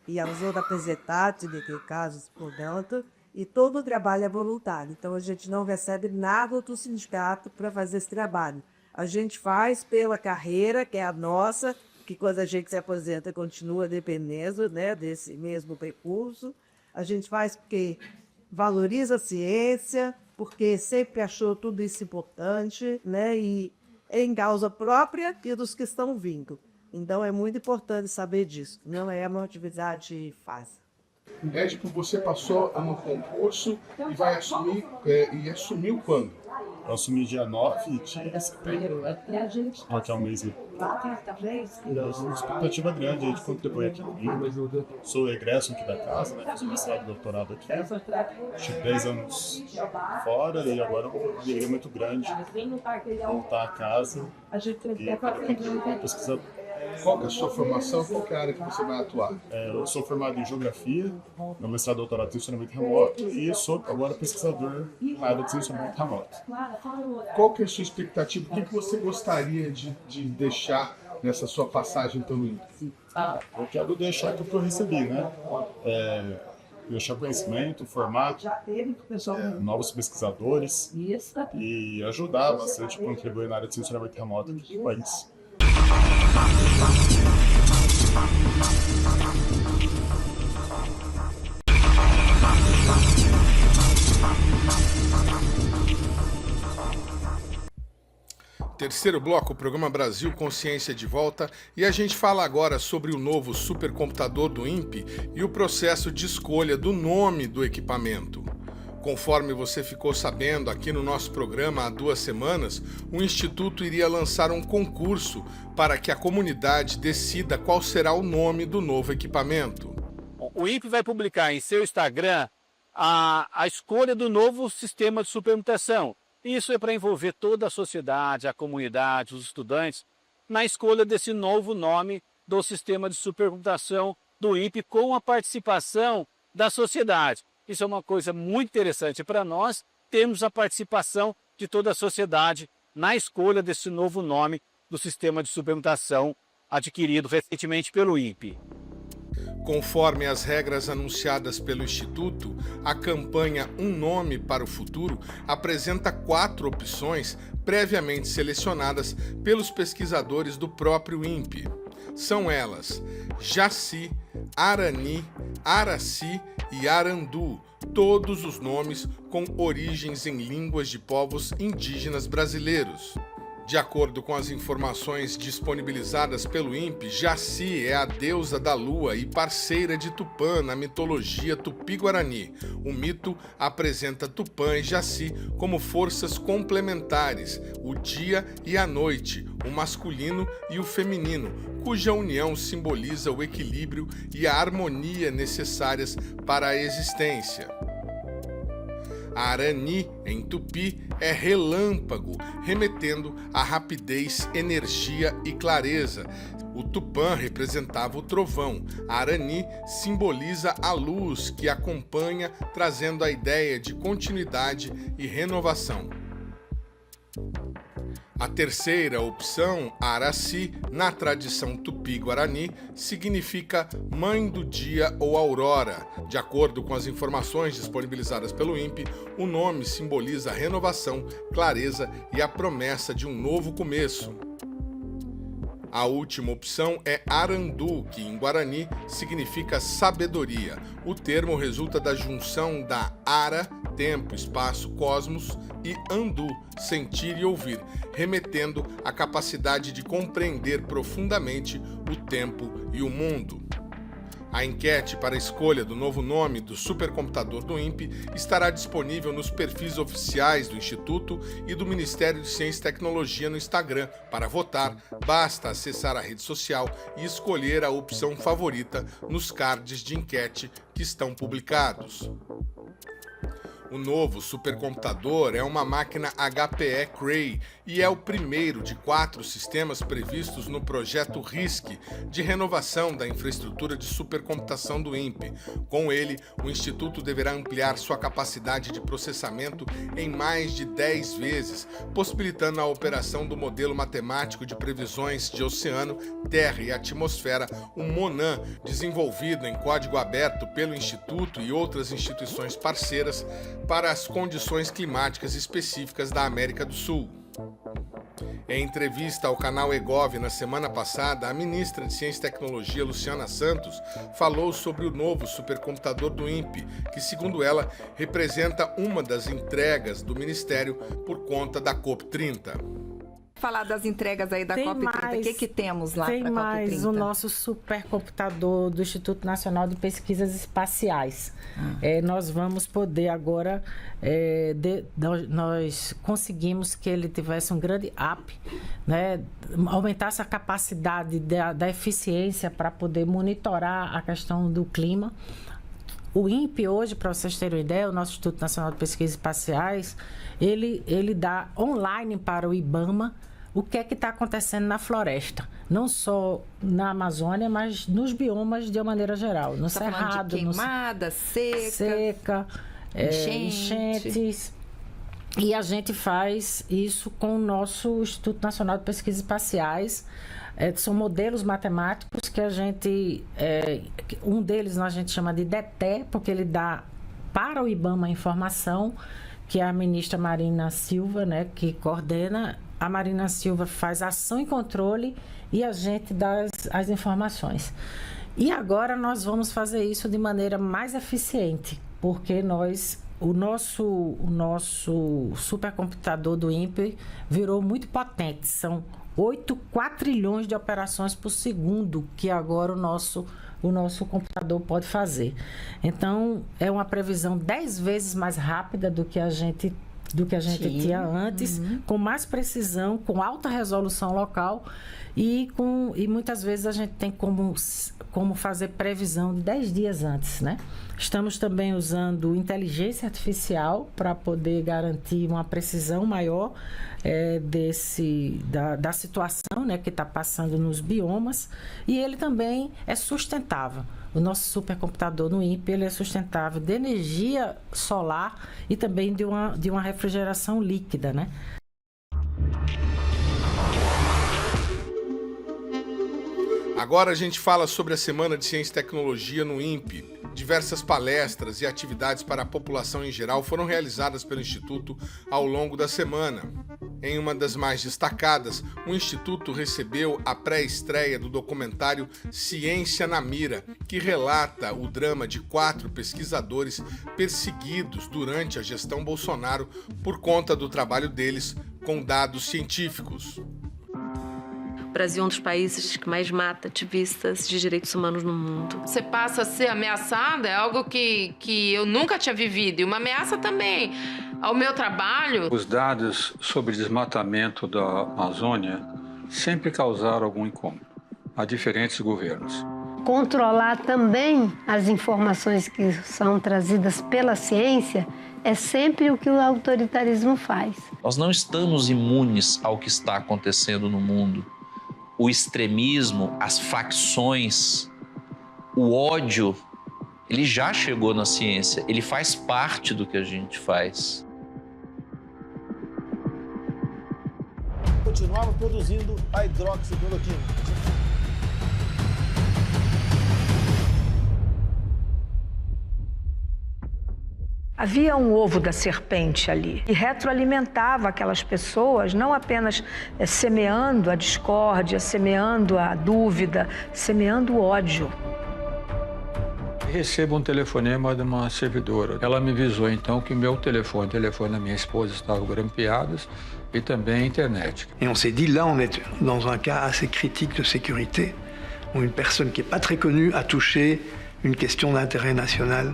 E a usou da apresentante, de casos, portanto, e todo o trabalho é voluntário. Então, a gente não recebe nada do sindicato para fazer esse trabalho. A gente faz pela carreira, que é a nossa, que quando a gente se aposenta, continua dependendo desse mesmo percurso. A gente faz porque valoriza a ciência, porque sempre achou tudo isso importante, e em causa própria e dos que estão vindo. Então, é muito importante saber disso. Não é uma atividade fácil. Médico, você passou no concurso e vai assumir, e assumiu quando? Eu assumi dia 9 de setembro, daqui a um mês. Uma expectativa grande aí de contribuir aqui comigo. Sou egresso aqui da casa, fiz um mestrado e doutorado aqui. Tive 10 anos fora e agora uma alegria muito grande voltar a casa e pesquisar. Qual que é a sua formação? Qual que é a área que você vai atuar? Eu sou formado em Geografia, meu mestrado e doutorado em Funcionamento Remoto e sou agora pesquisador na área de Funcionamento Remoto. Qual que é a sua expectativa? O que você gostaria de deixar nessa sua passagem pelo INPE? Eu quero deixar aquilo que eu recebi, deixar conhecimento, formar novos pesquisadores e ajudar bastante a contribuir na área de sensoramento remoto do país. Terceiro bloco, o programa Brasil Consciência de volta, e a gente fala agora sobre o novo supercomputador do INPE e o processo de escolha do nome do equipamento. Conforme você ficou sabendo aqui no nosso programa há 2 semanas, o Instituto iria lançar um concurso para que a comunidade decida qual será o nome do novo equipamento. O INPE vai publicar em seu Instagram a escolha do novo sistema de supercomputação. Isso é para envolver toda a sociedade, a comunidade, os estudantes, na escolha desse novo nome do sistema de supercomputação do INPE com a participação da sociedade. Isso é uma coisa muito interessante para nós, termos a participação de toda a sociedade na escolha desse novo nome do sistema de supercomputação adquirido recentemente pelo INPE. Conforme as regras anunciadas pelo Instituto, a campanha Um Nome para o Futuro apresenta 4 opções previamente selecionadas pelos pesquisadores do próprio INPE. São elas Jaci, Arani, Araci e Arandu, todos os nomes com origens em línguas de povos indígenas brasileiros. De acordo com as informações disponibilizadas pelo INPE, Jaci é a deusa da lua e parceira de Tupã na mitologia tupi-guarani. O mito apresenta Tupã e Jaci como forças complementares, o dia e a noite, o masculino e o feminino, cuja união simboliza o equilíbrio e a harmonia necessárias para a existência. A Arani, em tupi, é relâmpago, remetendo à rapidez, energia e clareza. O Tupã representava o trovão. A Arani simboliza a luz que acompanha, trazendo a ideia de continuidade e renovação. A terceira opção, Araci, na tradição tupi-guarani, significa mãe do dia ou aurora. De acordo com as informações disponibilizadas pelo INPE, o nome simboliza a renovação, clareza e a promessa de um novo começo. A última opção é Arandu, que em Guarani significa sabedoria. O termo resulta da junção da Ara, tempo, espaço, cosmos, e Andu, sentir e ouvir, remetendo à capacidade de compreender profundamente o tempo e o mundo. A enquete para a escolha do novo nome do supercomputador do INPE estará disponível nos perfis oficiais do Instituto e do Ministério de Ciência e Tecnologia no Instagram. Para votar, basta acessar a rede social e escolher a opção favorita nos cards de enquete que estão publicados. O novo supercomputador é uma máquina HPE Cray e é o primeiro de 4 sistemas previstos no projeto RISC de renovação da infraestrutura de supercomputação do INPE. Com ele, o Instituto deverá ampliar sua capacidade de processamento em mais de 10 vezes, possibilitando a operação do modelo matemático de previsões de oceano, terra e atmosfera, o MONAN, desenvolvido em código aberto pelo Instituto e outras instituições parceiras, para as condições climáticas específicas da América do Sul. Em entrevista ao canal EGOV na semana passada, a ministra de Ciência e Tecnologia, Luciana Santos, falou sobre o novo supercomputador do INPE, que, segundo ela, representa uma das entregas do Ministério por conta da COP30. Falar das entregas aí da COP30, o que temos lá para a COP30? Tem mais o nosso supercomputador do Instituto Nacional de Pesquisas Espaciais. Nós vamos poder agora, nós conseguimos que ele tivesse um grande up, né? Aumentasse a capacidade da eficiência para poder monitorar a questão do clima. O INPE hoje, para vocês terem uma ideia, o nosso Instituto Nacional de Pesquisas Espaciais, ele dá online para o IBAMA o que é que está acontecendo na floresta, não só na Amazônia, mas nos biomas de uma maneira geral, no cerrado, queimada, seca, enchentes. E a gente faz isso com o nosso Instituto Nacional de Pesquisas Espaciais. São modelos matemáticos que a gente, um deles a gente chama de DETE, porque ele dá para o IBAMA a informação, que é a ministra Marina Silva, né, que coordena. A Marina Silva faz ação e controle e a gente dá as informações. E agora nós vamos fazer isso de maneira mais eficiente, porque o nosso supercomputador do INPE virou muito potente. São 8 quatrilhões de operações por segundo que agora o nosso computador pode fazer. Então, é uma previsão 10 vezes mais rápida do que a gente tinha antes, com mais precisão, com alta resolução local e muitas vezes a gente tem como fazer previsão de 10 dias antes, né? Estamos também usando inteligência artificial para poder garantir uma precisão maior da situação, né, que está passando nos biomas, e ele também é sustentável. O nosso supercomputador no INPE, ele é sustentável de energia solar e também de uma refrigeração líquida, né? Agora a gente fala sobre a Semana de Ciência e Tecnologia no INPE. Diversas palestras e atividades para a população em geral foram realizadas pelo Instituto ao longo da semana. Em uma das mais destacadas, o Instituto recebeu a pré-estreia do documentário Ciência na Mira, que relata o drama de 4 pesquisadores perseguidos durante a gestão Bolsonaro por conta do trabalho deles com dados científicos. O Brasil é um dos países que mais mata ativistas de direitos humanos no mundo. Você passa a ser ameaçada, é algo que eu nunca tinha vivido. E uma ameaça também ao meu trabalho. Os dados sobre desmatamento da Amazônia sempre causaram algum incômodo a diferentes governos. Controlar também as informações que são trazidas pela ciência é sempre o que o autoritarismo faz. Nós não estamos imunes ao que está acontecendo no mundo. O extremismo, as facções, o ódio, ele já chegou na ciência, ele faz parte do que a gente faz. Continuava produzindo a hidroxicloroquina. Havia um ovo da serpente ali e retroalimentava aquelas pessoas, não apenas semeando a discórdia, semeando a dúvida, semeando o ódio. Recebo um telefonema de uma servidora. Ela me avisou então que meu telefone, o telefone da minha esposa estavam grampeados e também a internet. Et on s'est dit, là on est dans un cas assez critique de sécurité, où une personne qui n'est pas très connue a touché une question d'intérêt national.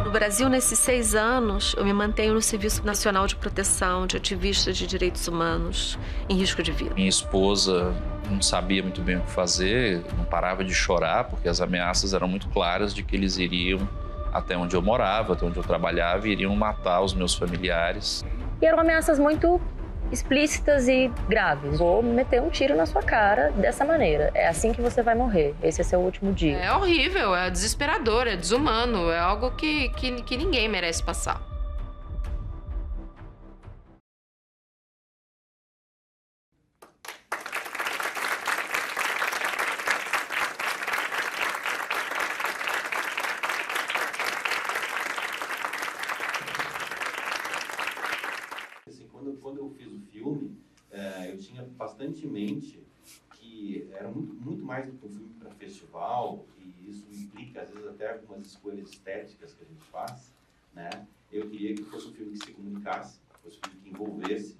No Brasil, nesses 6 anos, eu me mantenho no Serviço Nacional de Proteção de Ativistas de Direitos Humanos em risco de vida. Minha esposa não sabia muito bem o que fazer, não parava de chorar, porque as ameaças eram muito claras de que eles iriam até onde eu morava, até onde eu trabalhava, e iriam matar os meus familiares. E eram ameaças muito explícitas e graves. Vou meter um tiro na sua cara dessa maneira. É assim que você vai morrer. Esse é seu último dia. É horrível, é desesperador, é desumano, é algo que ninguém merece passar. Quando eu fiz o filme, eu tinha bastante em mente que era muito mais do que um filme para festival, e isso implica, às vezes, até algumas escolhas estéticas que a gente faz, né? Eu queria que fosse um filme que se comunicasse, que fosse um filme que envolvesse,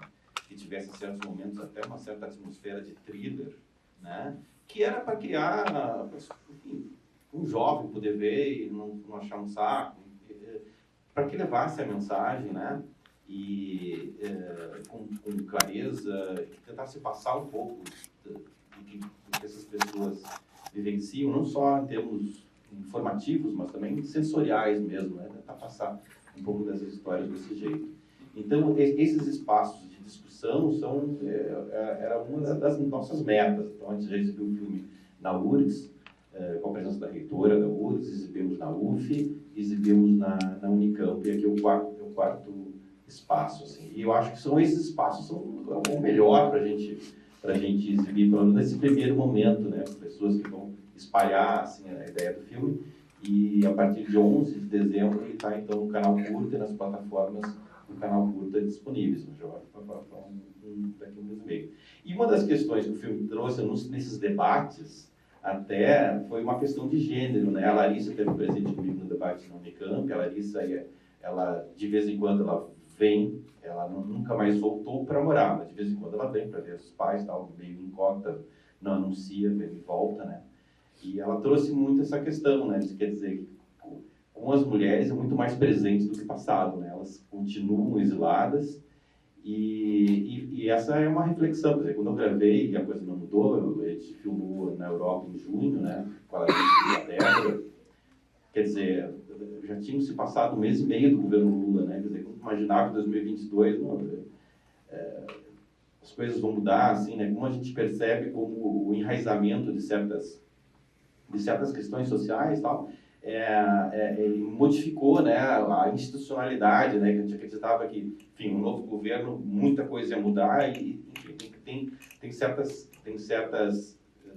que tivesse, em certos momentos, até uma certa atmosfera de thriller, né? Que era para criar, enfim, um jovem poder ver e não achar um saco, para que levasse a mensagem, né? E com clareza, que tentasse passar um pouco do que essas pessoas vivenciam, não só em termos informativos, mas também sensoriais mesmo, né? Tentar passar um pouco dessas histórias desse jeito. Então, esses espaços de discussão era uma das nossas metas. Então, a gente já exibiu o filme na URGS, com a presença da reitora da URGS, exibimos na UF, exibimos na Unicamp, e aqui é o quarto espaço, assim. E eu acho que esses espaços são o melhor para a gente para a gente exibir, pelo menos nesse primeiro momento, né? Pessoas que vão espalhar assim, a ideia do filme. E a partir de 11 de dezembro ele está então no canal Curta e nas plataformas do canal Curta disponíveis. Daqui a um mês e meio. E uma das questões que o filme trouxe nesses debates até foi uma questão de gênero, né? A Larissa teve presente comigo no debate na Unicamp. A Larissa, ela de vez em quando ela vem, ela nunca mais voltou para morar, mas de vez em quando ela vem para ver os pais, tal, meio incógnita, não anuncia, vem e volta, né? E ela trouxe muito essa questão, né? Quer dizer, que com as mulheres é muito mais presente do que passado, né? Elas continuam exiladas e essa é uma reflexão. Quer dizer, quando eu gravei e a coisa não mudou, a gente filmou na Europa em junho, né? Com a Larissa e a Débora. Quer dizer, já tinham se passado 1 mês e meio do governo Lula, né? Quer dizer, como imaginava que em 2022 as coisas vão mudar, assim, né? Como a gente percebe como o enraizamento de certas questões sociais e tal, ele modificou, né, a institucionalidade, né, que a gente acreditava que, enfim, um novo governo, muita coisa ia mudar e enfim, tem certas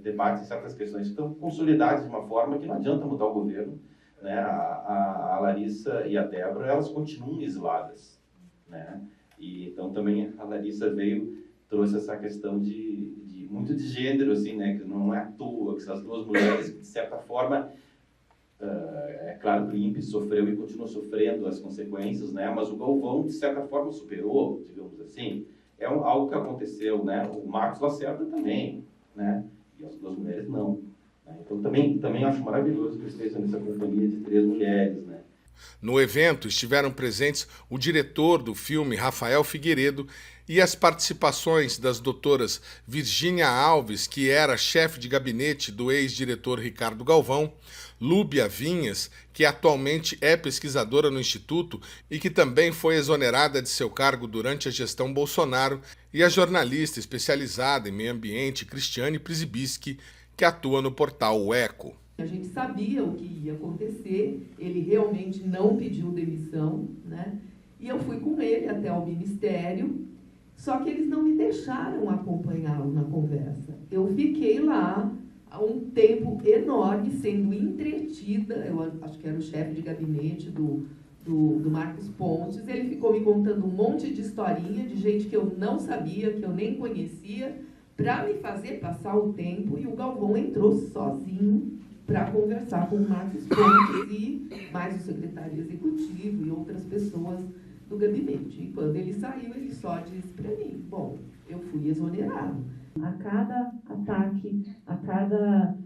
debates, certas questões que estão consolidadas de uma forma que não adianta mudar o governo, né? A Larissa e a Débora, elas continuam exiladas, né? E então também a Larissa trouxe essa questão muito de gênero, assim, né? Que não é à toa que essas duas mulheres, de certa forma, é claro que o INPE sofreu e continua sofrendo as consequências, né? Mas o Galvão, de certa forma, superou, digamos assim. É algo que aconteceu, né? O Marcos Lacerda também, né? E as duas mulheres não. Né? Então também acho maravilhoso que estejam nessa companhia de 3 mulheres, né? No evento estiveram presentes o diretor do filme, Rafael Figueiredo, e as participações das doutoras Virgínia Alves, que era chefe de gabinete do ex-diretor Ricardo Galvão, Lúbia Vinhas, que atualmente é pesquisadora no Instituto e que também foi exonerada de seu cargo durante a gestão Bolsonaro, e a jornalista especializada em meio ambiente Cristiane Przybiski, que atua no portal O Eco. A gente sabia o que ia acontecer, ele realmente não pediu demissão, né? E eu fui com ele até o Ministério, só que eles não me deixaram acompanhá-lo na conversa. Eu fiquei lá há um tempo enorme, sendo entretida, eu acho que era o chefe de gabinete do Marcos Pontes, ele ficou me contando um monte de historinha de gente que eu não sabia, que eu nem conhecia, para me fazer passar o tempo, e o Galvão entrou sozinho para conversar com o Marcos Pontes e mais o secretário executivo e outras pessoas do gabinete. E quando ele saiu, ele só disse para mim, bom, eu fui exonerado. A cada ataque, a cada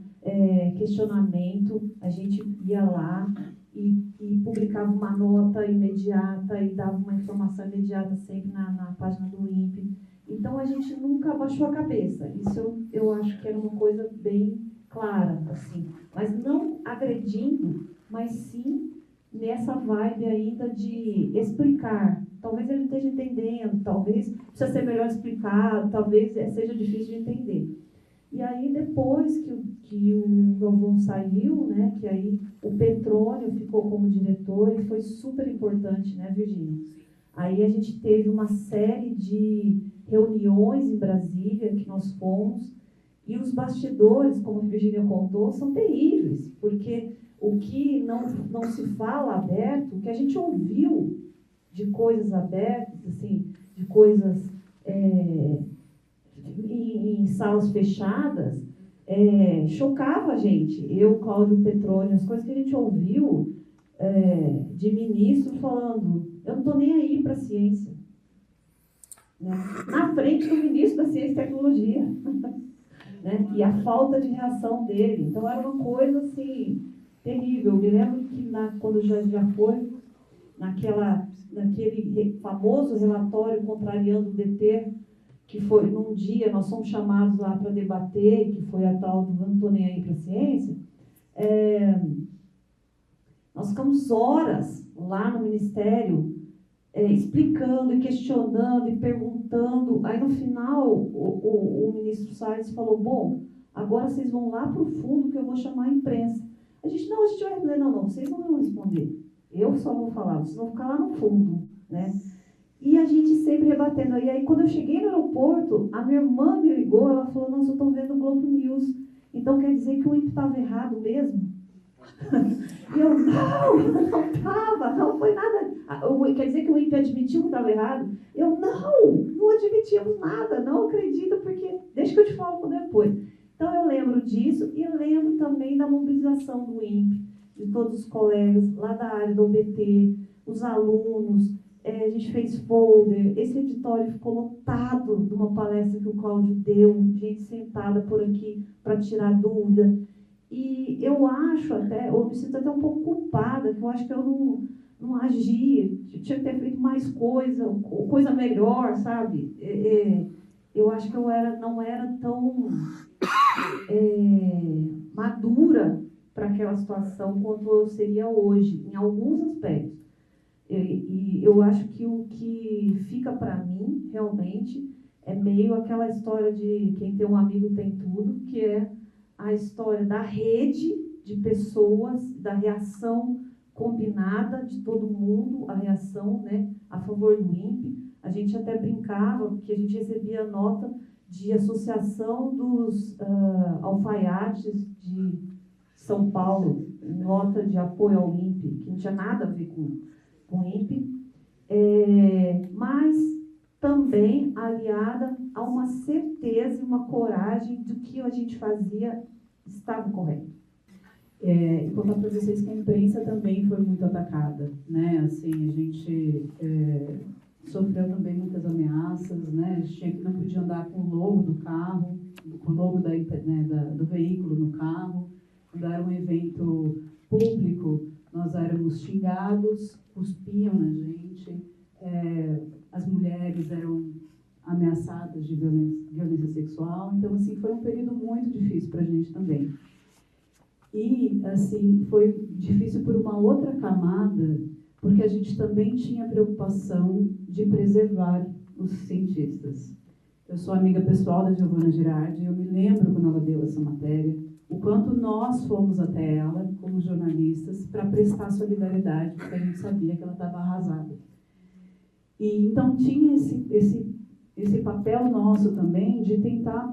questionamento, a gente ia lá e publicava uma nota imediata e dava uma informação imediata sempre na página do INPE. Então, a gente nunca abaixou a cabeça. Isso eu acho que era uma coisa bem clara, assim. Mas não agredindo, mas sim nessa vibe ainda de explicar. Talvez ele não esteja entendendo, talvez precisa ser melhor explicado, talvez seja difícil de entender. E aí, depois que o Galvão saiu, né, que aí o Petrônio ficou como diretor, e foi super importante, né, Virgínia? Aí a gente teve uma série de reuniões em Brasília que nós fomos, e os bastidores, como a Virgínia contou, são terríveis, porque o que não se fala aberto, o que a gente ouviu de coisas abertas, assim, de coisas em salas fechadas, chocava a gente. Eu, Cláudio Petrônio, as coisas que a gente ouviu de ministro falando, eu não estou nem aí para a ciência. Né? Na frente do ministro da Ciência e Tecnologia. Né? E a falta de reação dele. Então, era uma coisa, assim, terrível. Eu me lembro que quando já foi naquele famoso relatório contrariando o DT, que foi num dia, nós fomos chamados lá para debater, que foi a tal do não estou nem aí para a ciência, nós ficamos horas lá no Ministério explicando e questionando e perguntando. Aí, no final, o ministro Salles falou, bom, agora vocês vão lá para o fundo que eu vou chamar a imprensa. A gente vai responder. Não, vocês não vão responder. Eu só vou falar, vocês vão ficar lá no fundo, né? E a gente sempre rebatendo. E aí, quando eu cheguei no aeroporto, a minha irmã me ligou, ela falou, nossa, eu estou vendo o Globo News. Então quer dizer que o INPE estava errado mesmo? E eu, não estava, não foi nada. Quer dizer que o INPE admitiu que estava errado? Eu, não admitimos nada, não acredito, porque deixa que eu te falo depois. Então eu lembro disso e lembro também da mobilização do INPE, de todos os colegas lá da área do OBT, os alunos, a gente fez folder, esse editório ficou lotado de uma palestra que o Cláudio deu, gente sentada por aqui para tirar dúvida. E eu acho até, eu me sinto até um pouco culpada, que eu acho que eu não agi, tinha que ter feito mais coisa melhor, sabe? Eu acho que eu não era tão madura para aquela situação quanto eu seria hoje, em alguns aspectos. E eu acho que o que fica para mim, realmente, é meio aquela história de quem tem um amigo tem tudo, que é a história da rede de pessoas, da reação combinada de todo mundo, a reação, né, a favor do INPE. A gente até brincava que a gente recebia nota de associação dos alfaiates de São Paulo, nota de apoio ao INPE, que não tinha nada a ver com o INPE, mas também aliada a uma certeza e uma coragem de que a gente fazia estava correto. E contar para vocês que a imprensa também foi muito atacada, né? Assim, a gente sofreu também muitas ameaças, né? Não podia andar com o logo do carro, com o logo do veículo no carro. Quando era um evento público, nós éramos xingados, cuspiam na gente, as mulheres eram ameaçadas de violência sexual. Então, assim, foi um período muito difícil para a gente também. E, assim, foi difícil por uma outra camada, porque a gente também tinha preocupação de preservar os cientistas. Eu sou amiga pessoal da Giovana Girardi, eu me lembro quando ela deu essa matéria, o quanto nós fomos até ela, como jornalistas, para prestar solidariedade, porque a gente sabia que ela estava arrasada. E então tinha esse papel nosso também de tentar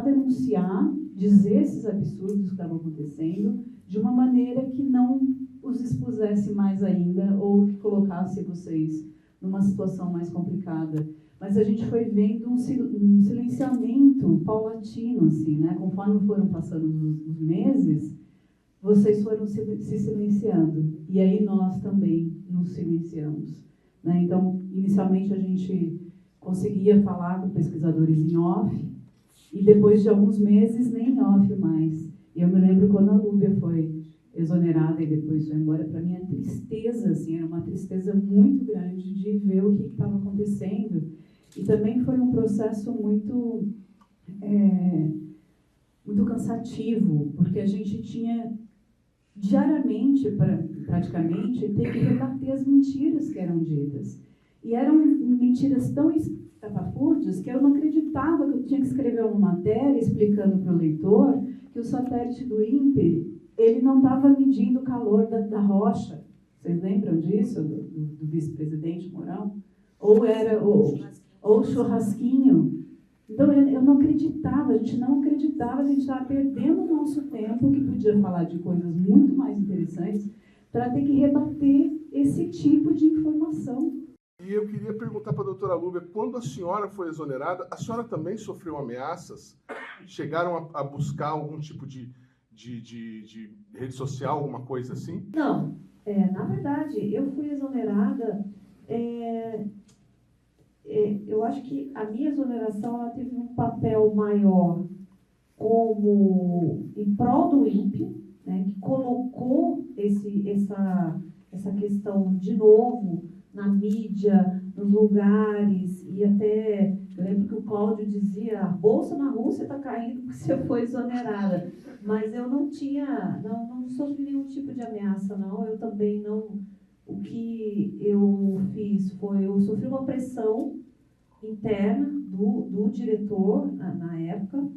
denunciar, dizer esses absurdos que estavam acontecendo, de uma maneira que não os expusesse mais ainda, ou que colocasse vocês numa situação mais complicada. Mas a gente foi vendo um silenciamento paulatino, assim, né? Conforme foram passando os meses, vocês foram se silenciando. E aí nós também nos silenciamos, né? Então, inicialmente a gente conseguia falar com pesquisadores em off, e depois de alguns meses nem em off mais. E eu me lembro quando a Lúbia foi exonerada e depois foi embora, para mim a tristeza, assim, era uma tristeza muito grande de ver o que estava acontecendo. E também foi um processo muito cansativo, porque a gente tinha diariamente, praticamente, ter que rebater as mentiras que eram ditas. E eram mentiras tão estapafúrdias que eu não acreditava que eu tinha que escrever uma matéria explicando para o leitor que o satélite do INPE, ele não estava medindo o calor da rocha. Vocês lembram disso, do vice-presidente Mourão? Ou era o churrasquinho. Então, eu não acreditava, a gente não acreditava que a gente estava perdendo o nosso tempo, que podia falar de coisas muito mais interessantes, para ter que rebater esse tipo de informação. E eu queria perguntar para a doutora Lúbia, quando a senhora foi exonerada, a senhora também sofreu ameaças? Chegaram a buscar algum tipo de rede social, alguma coisa assim? Não. Na verdade, eu fui exonerada... eu acho que a minha exoneração ela teve um papel maior como em prol do INPE, né, que colocou essa questão de novo na mídia, nos lugares, e até eu lembro que o Cláudio dizia: a bolsa na Rússia está caindo porque você foi exonerada. Mas eu não sofri nenhum tipo de ameaça, não. Eu também não. O que eu fiz foi, eu sofri uma pressão interna do diretor, na época,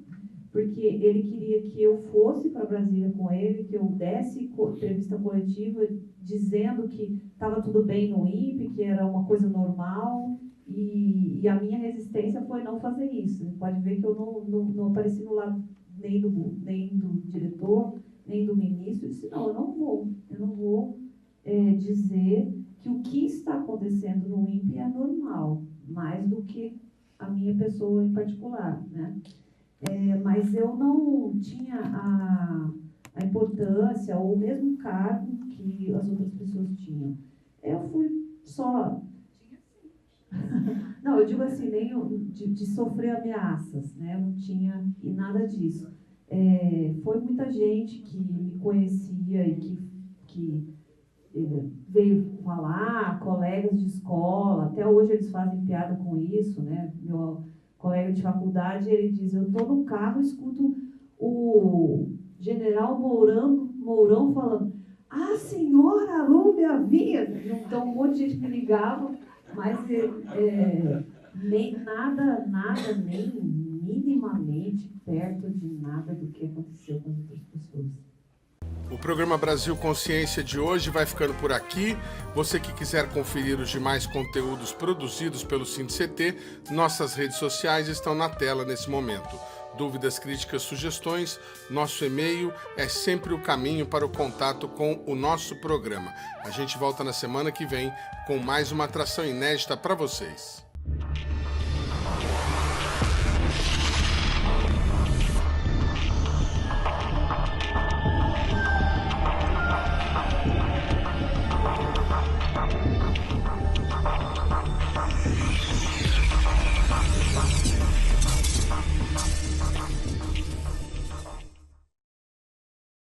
porque ele queria que eu fosse para Brasília com ele, que eu desse entrevista coletiva dizendo que estava tudo bem no INPE, que era uma coisa normal, e a minha resistência foi não fazer isso. Você pode ver que eu não apareci no lado nem do diretor, nem do ministro. Eu disse, não, eu não vou dizer que o que está acontecendo no INPE é normal, mais do que a minha pessoa em particular, né? Mas eu não tinha a importância ou o mesmo cargo que as outras pessoas tinham. Eu fui só... Não, eu digo assim, nem de sofrer ameaças, né? Eu não tinha e nada disso. Foi muita gente que me conhecia e que veio falar, colegas de escola, até hoje eles fazem piada com isso, né? Meu colega de faculdade, ele diz, eu estou no carro, escuto o general Mourão falando, a senhora alume a via. Então um monte de gente me ligava, mas nem nada, nem minimamente perto de nada do que aconteceu com as outras pessoas. O programa Brasil Consciência de hoje vai ficando por aqui. Você que quiser conferir os demais conteúdos produzidos pelo SINDCT, nossas redes sociais estão na tela nesse momento. Dúvidas, críticas, sugestões, nosso e-mail é sempre o caminho para o contato com o nosso programa. A gente volta na semana que vem com mais uma atração inédita para vocês.